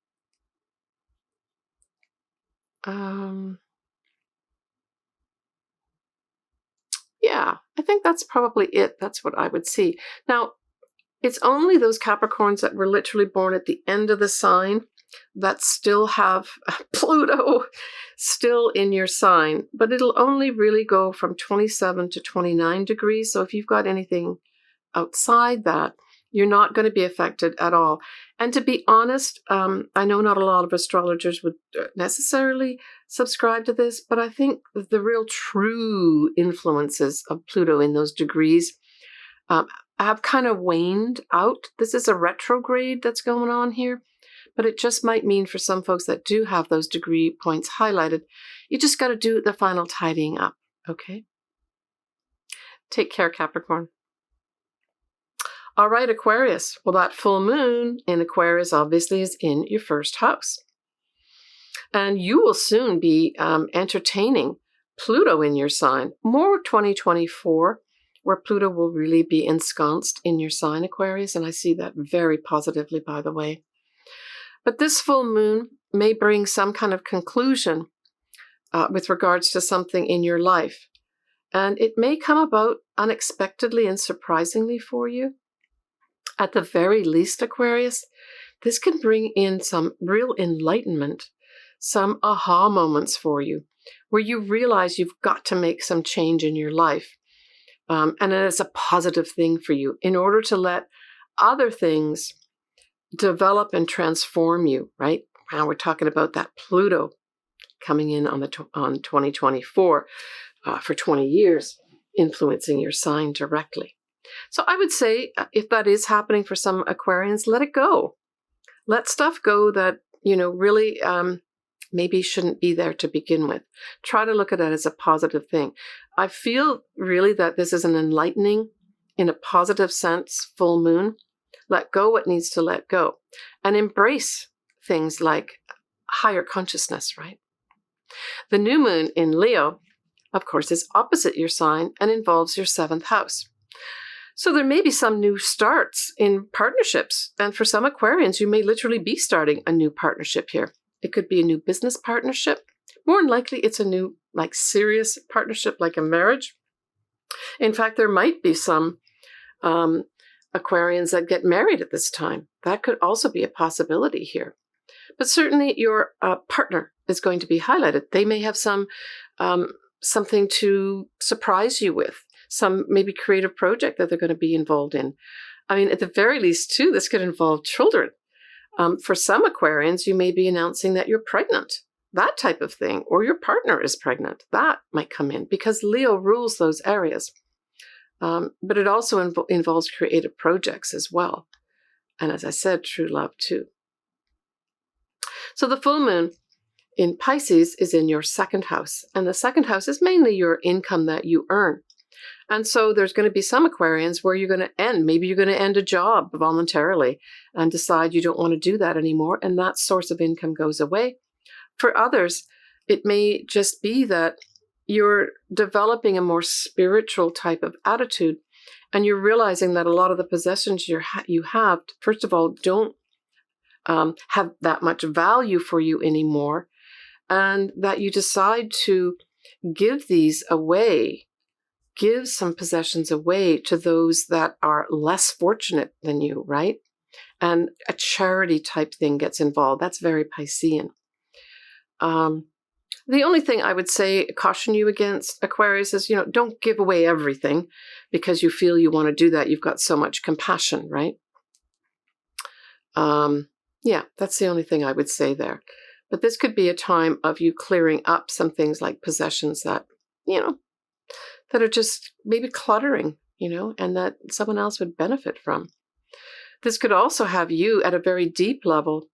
Yeah, I think that's probably it. That's what I would see. Now, it's only those Capricorns that were literally born at the end of the sign that still have Pluto still in your sign, but it'll only really go from 27 to 29 degrees. So if you've got anything outside that, you're not going to be affected at all. And to be honest, I know not a lot of astrologers would necessarily subscribe to this, but I think the real true influences of Pluto in those degrees have kind of waned out. This is a retrograde that's going on here, but it just might mean for some folks that do have those degree points highlighted, you just got to do the final tidying up, okay? Take care, Capricorn. All right, Aquarius. Well, that full moon in Aquarius obviously is in your first house. And you will soon be entertaining Pluto in your sign. More 2024, where Pluto will really be ensconced in your sign, Aquarius. And I see that very positively, by the way. But this full moon may bring some kind of conclusion with regards to something in your life. And it may come about unexpectedly and surprisingly for you. At the very least, Aquarius, this can bring in some real enlightenment, some aha moments for you, where you realize you've got to make some change in your life. And it's a positive thing for you in order to let other things develop and transform you, right? Now we're talking about that Pluto coming in on 2024 for 20 years, influencing your sign directly. So I would say if that is happening for some Aquarians, let it go. Let stuff go that, really maybe shouldn't be there to begin with. Try to look at it as a positive thing. I feel really that this is an enlightening, in a positive sense, full moon. Let go what needs to let go. And embrace things like higher consciousness, right? The new moon in Leo, of course, is opposite your sign and involves your seventh house. So there may be some new starts in partnerships. And for some Aquarians, you may literally be starting a new partnership here. It could be a new business partnership. More than likely, it's a new, serious partnership, like a marriage. In fact, there might be some Aquarians that get married at this time. That could also be a possibility here. But certainly your partner is going to be highlighted. They may have something to surprise you with. Some maybe creative project that they're going to be involved in. I mean, at the very least, too, this could involve children. For some Aquarians, you may be announcing that you're pregnant, that type of thing, or your partner is pregnant. That might come in because Leo rules those areas. But it also involves creative projects as well. And as I said, true love too. So the full moon in Pisces is in your second house. And the second house is mainly your income that you earn. And so there's going to be some Aquarians where you're going to end. Maybe you're going to end a job voluntarily and decide you don't want to do that anymore. And that source of income goes away. For others, it may just be that you're developing a more spiritual type of attitude. And you're realizing that a lot of the possessions you have, first of all, don't have that much value for you anymore. And that you decide to give these away, give some possessions away to those that are less fortunate than you, right? And a charity type thing gets involved. That's very Piscean. The only thing I would say, caution you against, Aquarius, is, don't give away everything because you feel you want to do that. You've got so much compassion, right? Yeah, that's the only thing I would say there. But this could be a time of you clearing up some things like possessions that, that are just maybe cluttering, and that someone else would benefit from. This could also have you at a very deep level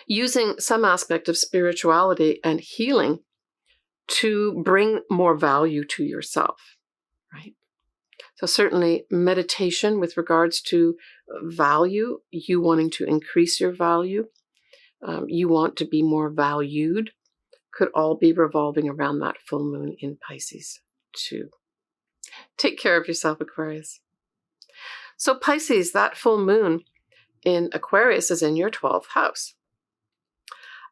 using some aspect of spirituality and healing to bring more value to yourself, right? So certainly meditation with regards to value, you wanting to increase your value, you want to be more valued, could all be revolving around that full moon in Pisces too. Take care of yourself, Aquarius. So Pisces, that full moon in Aquarius is in your 12th house.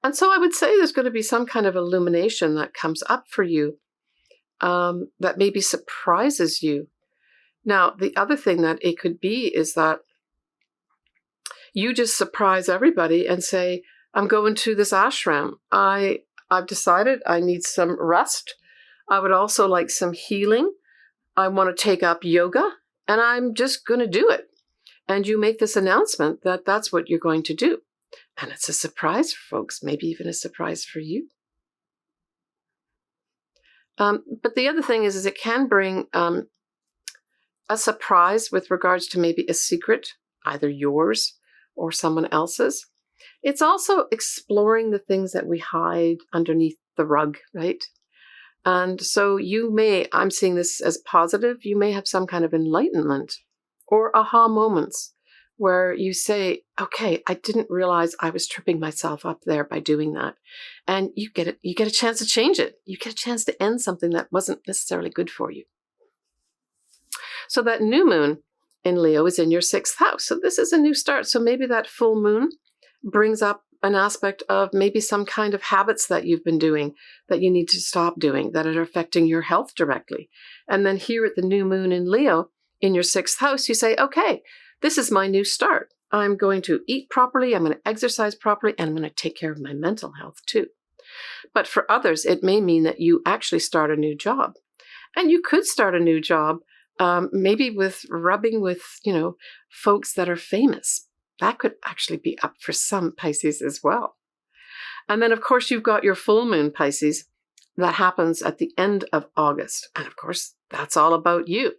And so I would say there's going to be some kind of illumination that comes up for you that maybe surprises you. Now, the other thing that it could be is that you just surprise everybody and say, I'm going to this ashram. I've decided I need some rest. I would also like some healing. I want to take up yoga, and I'm just going to do it. And you make this announcement that that's what you're going to do. And it's a surprise for folks, maybe even a surprise for you. But the other thing is it can bring a surprise with regards to maybe a secret, either yours or someone else's. It's also exploring the things that we hide underneath the rug, right? And so I'm seeing this as positive, you may have some kind of enlightenment or aha moments where you say, okay, I didn't realize I was tripping myself up there by doing that. And you get a chance to change it. You get a chance to end something that wasn't necessarily good for you. So that new moon in Leo is in your 6th house. So this is a new start. So maybe that full moon brings up an aspect of maybe some kind of habits that you've been doing that you need to stop doing, that are affecting your health directly. And then here at the new moon in Leo, in your 6th house, you say, okay, this is my new start. I'm going to eat properly, I'm going to exercise properly, and I'm going to take care of my mental health too. But for others, it may mean that you actually start a new job. And you could start a new job maybe with rubbing with, folks that are famous. That could actually be up for some Pisces as well. And then, of course, you've got your full moon, Pisces, that happens at the end of August. And of course, that's all about you.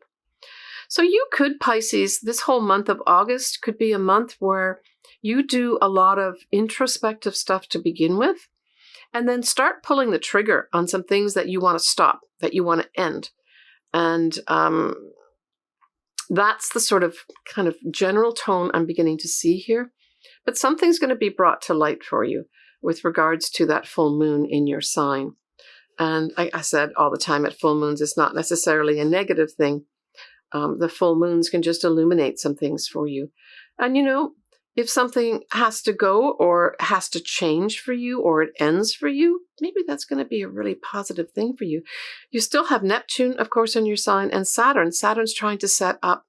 So you could, Pisces, this whole month of August could be a month where you do a lot of introspective stuff to begin with, and then start pulling the trigger on some things that you want to stop, that you want to end. And that's the sort of kind of general tone I'm beginning to see here. But something's going to be brought to light for you with regards to that full moon in your sign. And I said all the time at full moons, it's not necessarily a negative thing. The full moons can just illuminate some things for you. And, if something has to go or has to change for you or it ends for you, maybe that's going to be a really positive thing for you. You still have Neptune, of course, in your sign, and Saturn. Saturn's trying to set up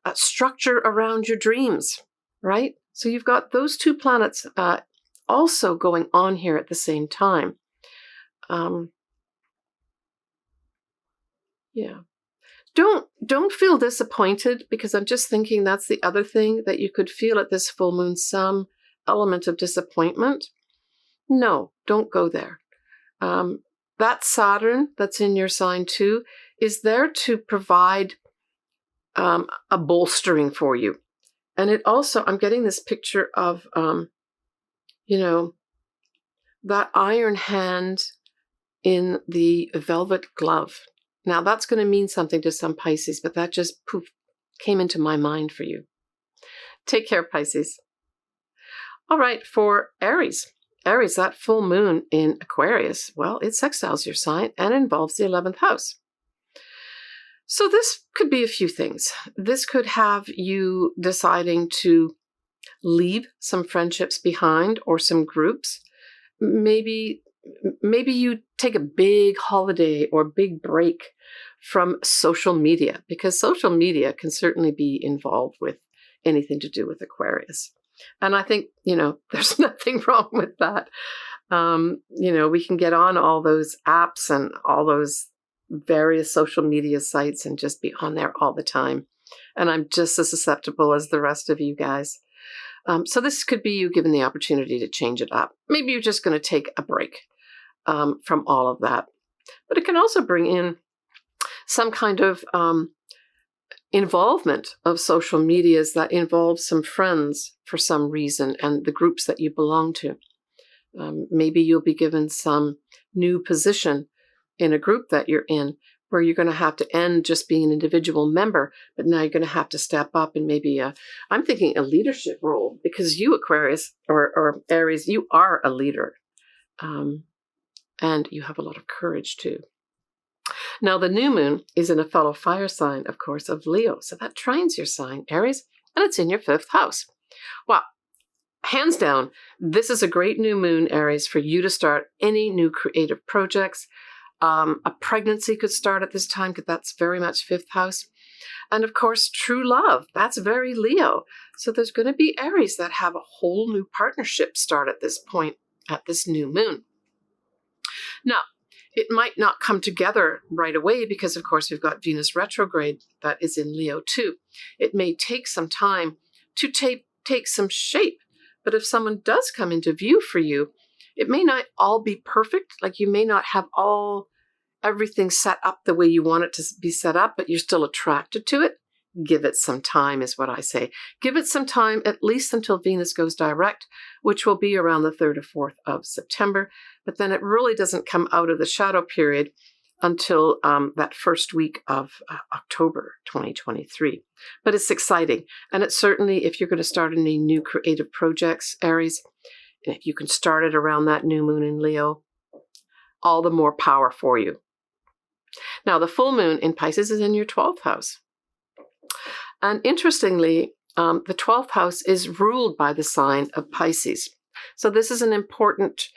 a structure around your dreams, right? So you've got those two planets also going on here at the same time. Yeah. don't feel disappointed, because I'm just thinking that's the other thing that you could feel at this full moon, some element of disappointment. No, don't go there. That Saturn that's in your sign too is there to provide a bolstering for you. And it also, I'm getting this picture of, that iron hand in the velvet glove. Now that's going to mean something to some Pisces, but that just poof came into my mind for you. Take care, Pisces. All right, for Aries. Aries, that full moon in Aquarius, well, it sextiles your sign and involves the 11th house. So this could be a few things. This could have you deciding to leave some friendships behind or some groups. Maybe you take a big holiday or big break from social media, because social media can certainly be involved with anything to do with Aquarius. And I think, there's nothing wrong with that. We can get on all those apps and all those various social media sites and just be on there all the time. And I'm just as susceptible as the rest of you guys. So this could be you given the opportunity to change it up. Maybe you're just going to take a break from all of that. But it can also bring in some kind of involvement of social medias that involve some friends for some reason and the groups that you belong to. Maybe you'll be given some new position in a group that you're in, where you're going to have to end just being an individual member, but now you're going to have to step up and maybe I'm thinking a leadership role, because you, Aquarius or Aries, you are a leader. And you have a lot of courage too. Now, the new moon is in a fellow fire sign, of course, of Leo. So that trines your sign, Aries, and it's in your 5th house. Wow. Hands down, this is a great new moon, Aries, for you to start any new creative projects. A pregnancy could start at this time, because that's very much 5th house. And of course, true love, that's very Leo. So there's going to be Aries that have a whole new partnership start at this point, at this new moon. Now, it might not come together right away, because of course we've got Venus retrograde that is in Leo too. It may take some time to take some shape. But if someone does come into view for you, it may not all be perfect. Like you may not have everything set up the way you want it to be set up, but you're still attracted to it. Give it some time is what I say. Give it some time, at least until Venus goes direct, which will be around the 3rd or 4th of September. But then it really doesn't come out of the shadow period until that first week of October 2023. But it's exciting. And it's certainly, if you're going to start any new creative projects, Aries, if you can start it around that new moon in Leo, all the more power for you. Now, the full moon in Pisces is in your 12th house. And interestingly, the 12th house is ruled by the sign of Pisces. So this is an important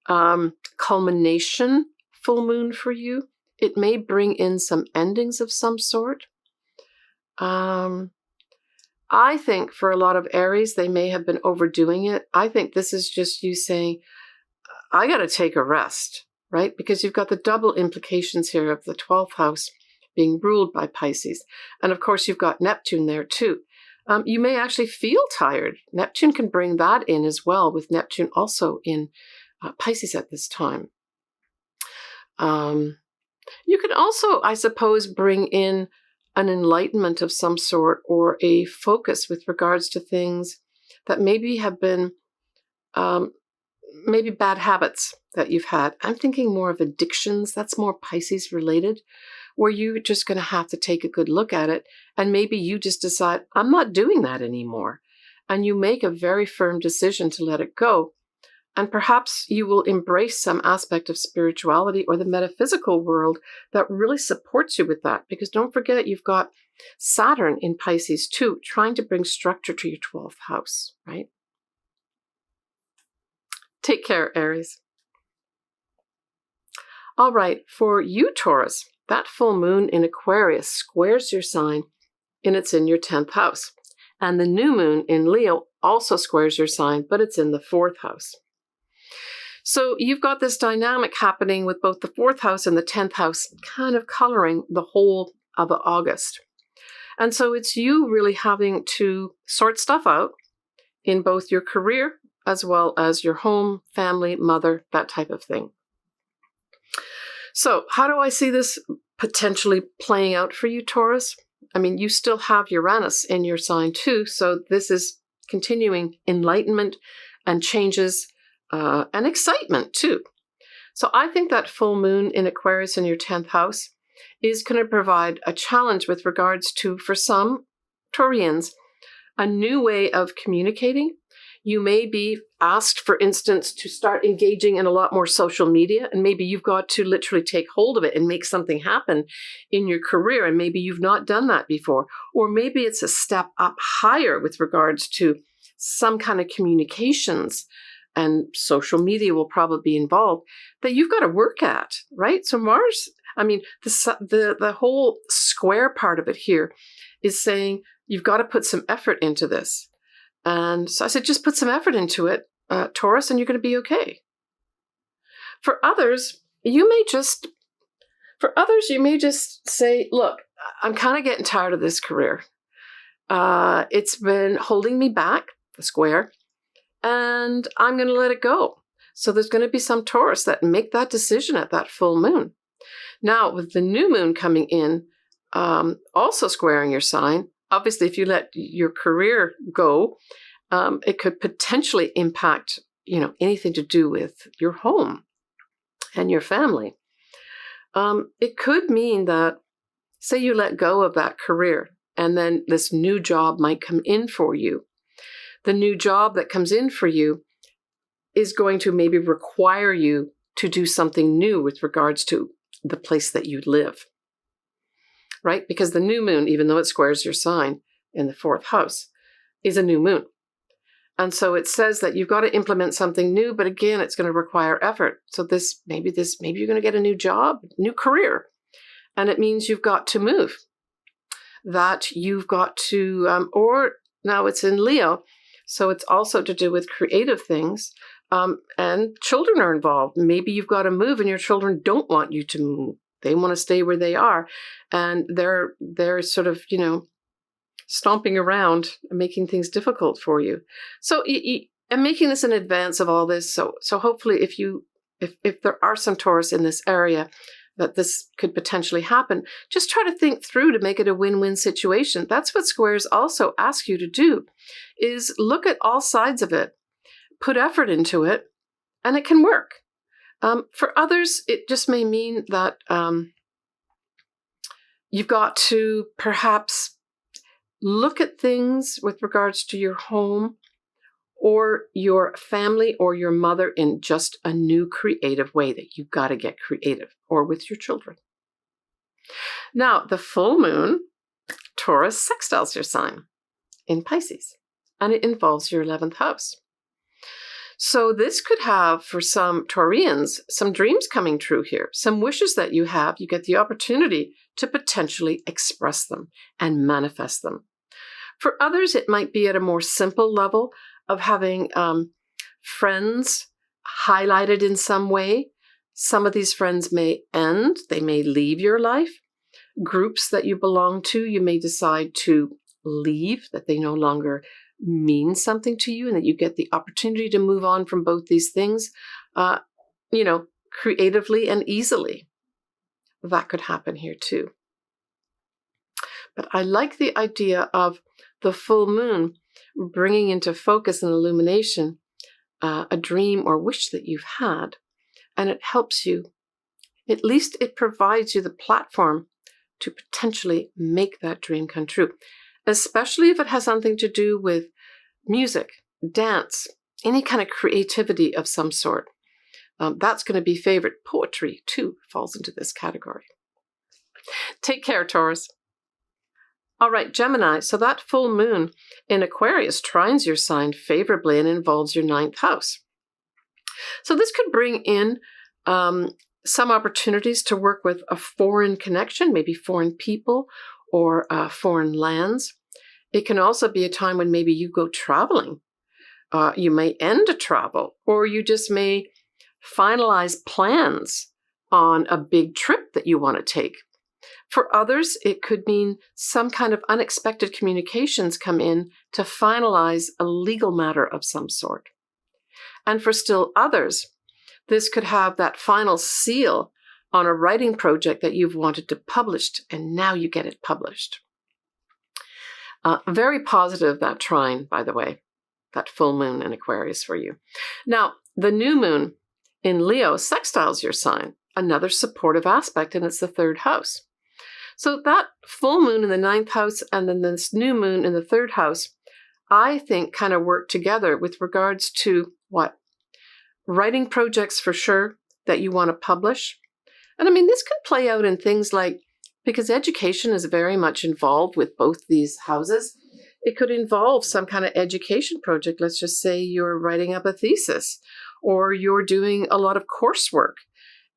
culmination full moon for you. It may bring in some endings of some sort. I think for a lot of Aries, they may have been overdoing it. I think this is just you saying, I got to take a rest, right? Because you've got the double implications here of the 12th house being ruled by Pisces. And of course, you've got Neptune there too. You may actually feel tired. Neptune can bring that in as well, with Neptune also in Pisces at this time. You can also, I suppose, bring in an enlightenment of some sort, or a focus with regards to things that maybe have been maybe bad habits that you've had. I'm thinking more of addictions. That's more Pisces related, where you're just going to have to take a good look at it. And maybe you just decide, I'm not doing that anymore. And you make a very firm decision to let it go. And perhaps you will embrace some aspect of spirituality or the metaphysical world that really supports you with that. Because don't forget, you've got Saturn in Pisces too, trying to bring structure to your 12th house, right? Take care, Aries. All right, for you, Taurus, that full moon in Aquarius squares your sign, and it's in your 10th house. And the new moon in Leo also squares your sign, but it's in the 4th house. So you've got this dynamic happening with both the 4th house and the 10th house kind of coloring the whole of August. And so it's you really having to sort stuff out in both your career as well as your home, family, mother, that type of thing. So how do I see this potentially playing out for you, Taurus? I mean, you still have Uranus in your sign too, so this is continuing enlightenment and changes and excitement too. So I think that full moon in Aquarius in your 10th house is going to provide a challenge with regards to, for some Taurians, a new way of communicating. You may be asked, for instance, to start engaging in a lot more social media, and maybe you've got to literally take hold of it and make something happen in your career, and maybe you've not done that before. Or maybe it's a step up higher with regards to some kind of communications, and social media will probably be involved, that you've got to work at, right? So Mars, I mean, the whole square part of it here is saying you've got to put some effort into this. And so I said, just put some effort into it, Taurus, and you're going to be okay. For others, you may just say, look, I'm kind of getting tired of this career. It's been holding me back, the square, and I'm going to let it go. So there's going to be some Taurus that make that decision at that full moon. Now, with the new moon coming in, also squaring your sign, obviously, if you let your career go, it could potentially impact, anything to do with your home and your family. It could mean that, say you let go of that career, and then this new job might come in for you. The new job that comes in for you is going to maybe require you to do something new with regards to the place that you live. Right? Because the new moon, even though it squares your sign in the 4th house, is a new moon. And so it says that you've got to implement something new, but again, it's going to require effort. So maybe you're going to get a new job, new career. And it means you've got to move. That you've got to, or now it's in Leo, so it's also to do with creative things. And children are involved. Maybe you've got to move and your children don't want you to move. They want to stay where they are, and they're sort of, stomping around and making things difficult for you. So I'm making this in advance of all this. So hopefully if there are some Taurus in this area that this could potentially happen, just try to think through to make it a win-win situation. That's what squares also ask you to do, is look at all sides of it, put effort into it, and it can work. For others, it just may mean that you've got to perhaps look at things with regards to your home or your family or your mother in just a new creative way, that you've got to get creative, or with your children. Now, the full moon, Taurus sextiles your sign in Pisces, and it involves your 11th house. So this could have, for some Taurians, some dreams coming true here, some wishes that you have. You get the opportunity to potentially express them and manifest them. For others, it might be at a more simple level of having friends highlighted in some way. Some of these friends may end. They may leave your life. Groups that you belong to, you may decide to leave, that they no longer mean something to you, and that you get the opportunity to move on from both these things, creatively and easily. That could happen here too. But I like the idea of the full moon bringing into focus and illumination a dream or wish that you've had, and it helps you. At least it provides you the platform to potentially make that dream come true, especially if it has something to do with music, dance, any kind of creativity of some sort. That's going to be favorite. Poetry, too, falls into this category. Take care, Taurus. All right, Gemini. So that full moon in Aquarius trines your sign favorably and involves your 9th house. So this could bring in some opportunities to work with a foreign connection, maybe foreign people or foreign lands. It can also be a time when maybe you go traveling. You may end a travel, or you just may finalize plans on a big trip that you want to take. For others, it could mean some kind of unexpected communications come in to finalize a legal matter of some sort. And for still others, this could have that final seal on a writing project that you've wanted to publish, and now you get it published. Very positive, that trine, by the way, that full moon in Aquarius for you. Now, the new moon in Leo sextiles your sign, another supportive aspect, and it's the third house. So that full moon in the ninth house and then this new moon in the third house, I think kind of work together with regards to what? Writing projects for sure that you want to publish. And I mean, this could play out in things like, because education is very much involved with both these houses, it could involve some kind of education project. Let's just say you're writing up a thesis, or you're doing a lot of coursework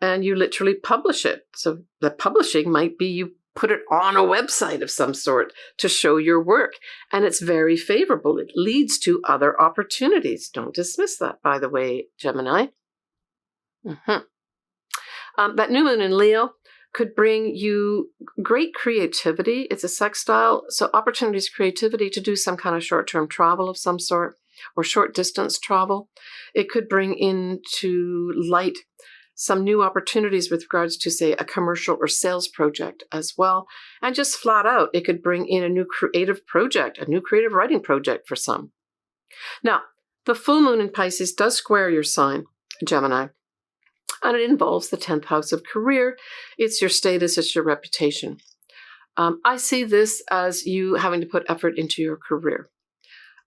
and you literally publish it. So the publishing might be you put it on a website of some sort to show your work. And it's very favorable. It leads to other opportunities. Don't dismiss that, by the way, Gemini. That new moon in Leo could bring you great creativity. It's a sextile, so opportunities, creativity to do some kind of short-term travel of some sort or short-distance travel. It could bring into light some new opportunities with regards to, say, a commercial or sales project as well. And just flat out, it could bring in a new creative project, a new creative writing project for some. Now, the full moon in Pisces does square your sign, Gemini, and it involves the 10th house of career. It's your status, it's your reputation. I see this as you having to put effort into your career.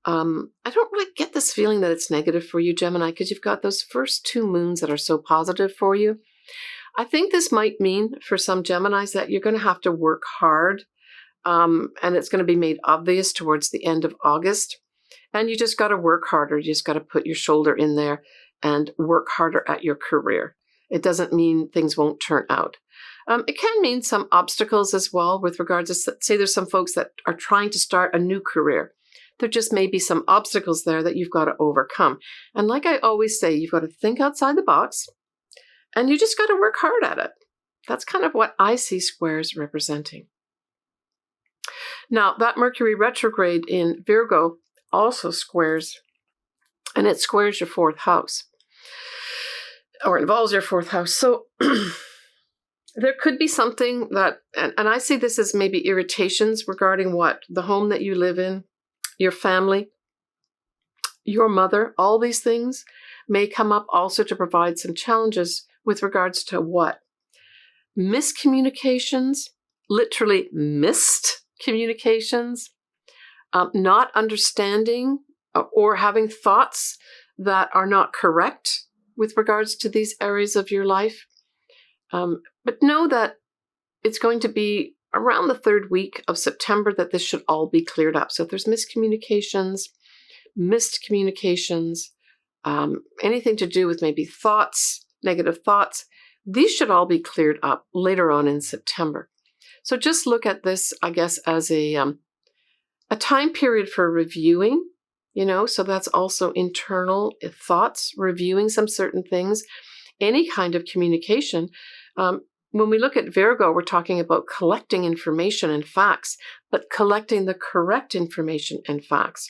I don't really get this feeling that it's negative for you, Gemini, because you've got those first two moons that are so positive for you. I think this might mean for some Geminis that you're going to have to work hard, and it's going to be made obvious towards the end of August. And you just got to work harder. You just got to put your shoulder in there and work harder at your career. It doesn't mean things won't turn out. It can mean some obstacles as well with regards to, say, there's some folks that are trying to start a new career. There just may be some obstacles there that you've got to overcome. And like I always say, you've got to think outside the box and you just got to work hard at it. That's kind of what I see squares representing. Now, that Mercury retrograde in Virgo also squares, and it squares your fourth house, or involves your fourth house. So there could be something that, and I see this as maybe irritations regarding what? The home that you live in, your family, your mother, all these things may come up also to provide some challenges with regards to what? Miscommunications, literally missed communications, not understanding or having thoughts that are not correct with regards to these areas of your life. But know that it's going to be around the third week of September that this should all be cleared up. So if there's miscommunications, missed communications, anything to do with maybe thoughts, negative thoughts, these should all be cleared up later on in September. So just look at this, I guess, as a time period for reviewing, so that's also internal thoughts, reviewing some certain things, any kind of communication. When we look at Virgo, we're talking about collecting information and facts, but collecting the correct information and facts.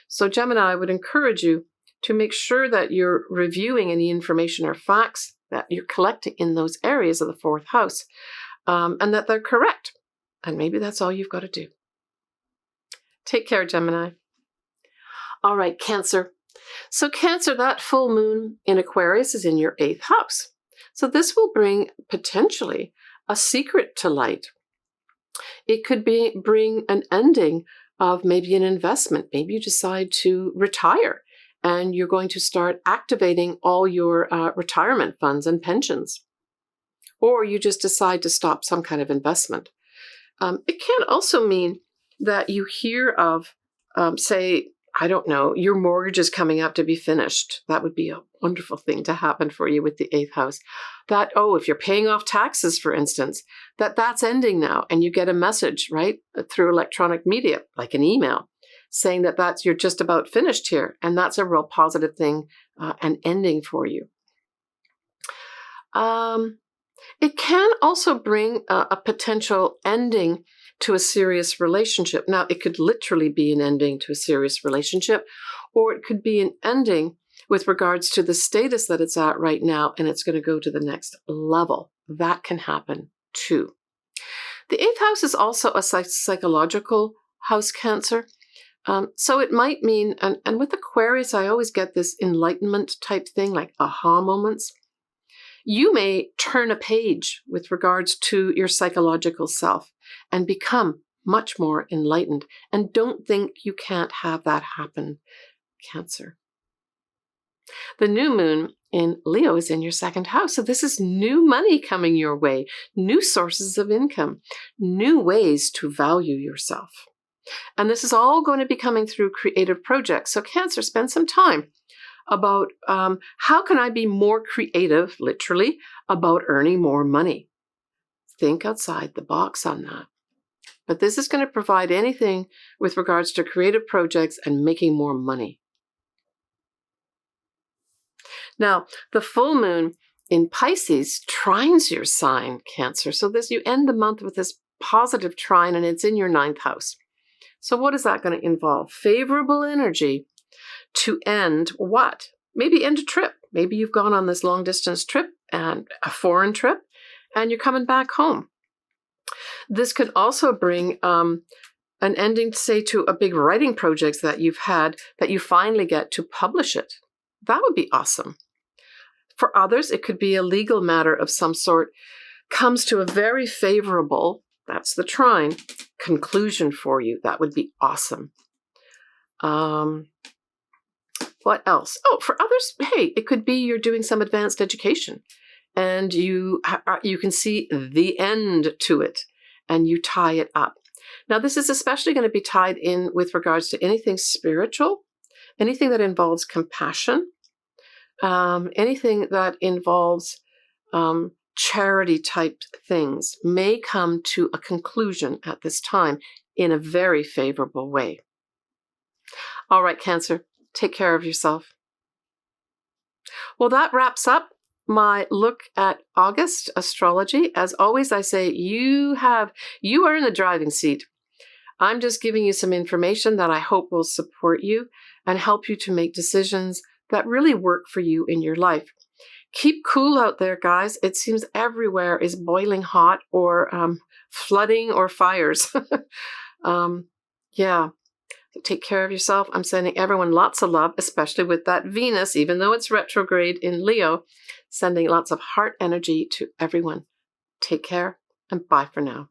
So Gemini, I would encourage you to make sure that you're reviewing any information or facts that you're collecting in those areas of the fourth house, and that they're correct. And maybe that's all you've got to do. Take care, Gemini. All right, Cancer. So Cancer, that full moon in Aquarius is in your 8th house. So this will bring potentially a secret to light. It could bring an ending of maybe an investment. Maybe you decide to retire and you're going to start activating all your retirement funds and pensions. Or you just decide to stop some kind of investment. It can also mean that you hear of, say, I don't know, your mortgage is coming up to be finished. That would be a wonderful thing to happen for you with the 8th house. That, if you're paying off taxes, for instance, that's ending now. And you get a message, right, through electronic media, like an email, saying that you're just about finished here. And that's a real positive thing, and ending for you. It can also bring a potential ending to a serious relationship. Now, it could literally be an ending to a serious relationship, or it could be an ending with regards to the status that it's at right now, and it's going to go to the next level. That can happen too. The eighth house is also a psychological house, Cancer. So it might mean, and with Aquarius, I always get this enlightenment type thing, like aha moments. You may turn a page with regards to your psychological self and become much more enlightened. And don't think you can't have that happen, Cancer. The new moon in Leo is in your second house. So this is new money coming your way, new sources of income, new ways to value yourself. And this is all going to be coming through creative projects. So Cancer, spend some time about how can I be more creative, literally, about earning more money. Think outside the box on that. But this is going to provide anything with regards to creative projects and making more money. Now, the full moon in Pisces trines your sign, Cancer. So you end the month with this positive trine, and it's in your ninth house. So what is that going to involve? Favorable energy to end what? Maybe end a trip. Maybe you've gone on this long distance trip and a foreign trip, and you're coming back home. This could also bring an ending, say, to a big writing project that you've had, that you finally get to publish it. That would be awesome. For others, it could be a legal matter of some sort, comes to a very favorable, that's the trine, conclusion for you. That would be awesome. What else? Oh, for others, hey, it could be you're doing some advanced education and you can see the end to it and you tie it up. Now, this is especially going to be tied in with regards to anything spiritual, anything that involves compassion, anything that involves charity type things may come to a conclusion at this time in a very favorable way. All right, Cancer, take care of yourself. Well, that wraps up my look at August astrology. As always, I say you are in the driving seat. I'm just giving you some information that I hope will support you and help you to make decisions that really work for you in your life. Keep cool out there, guys. It seems everywhere is boiling hot or flooding or fires. Yeah. So take care of yourself. I'm sending everyone lots of love, especially with that Venus, even though it's retrograde in Leo, sending lots of heart energy to everyone. Take care and bye for now.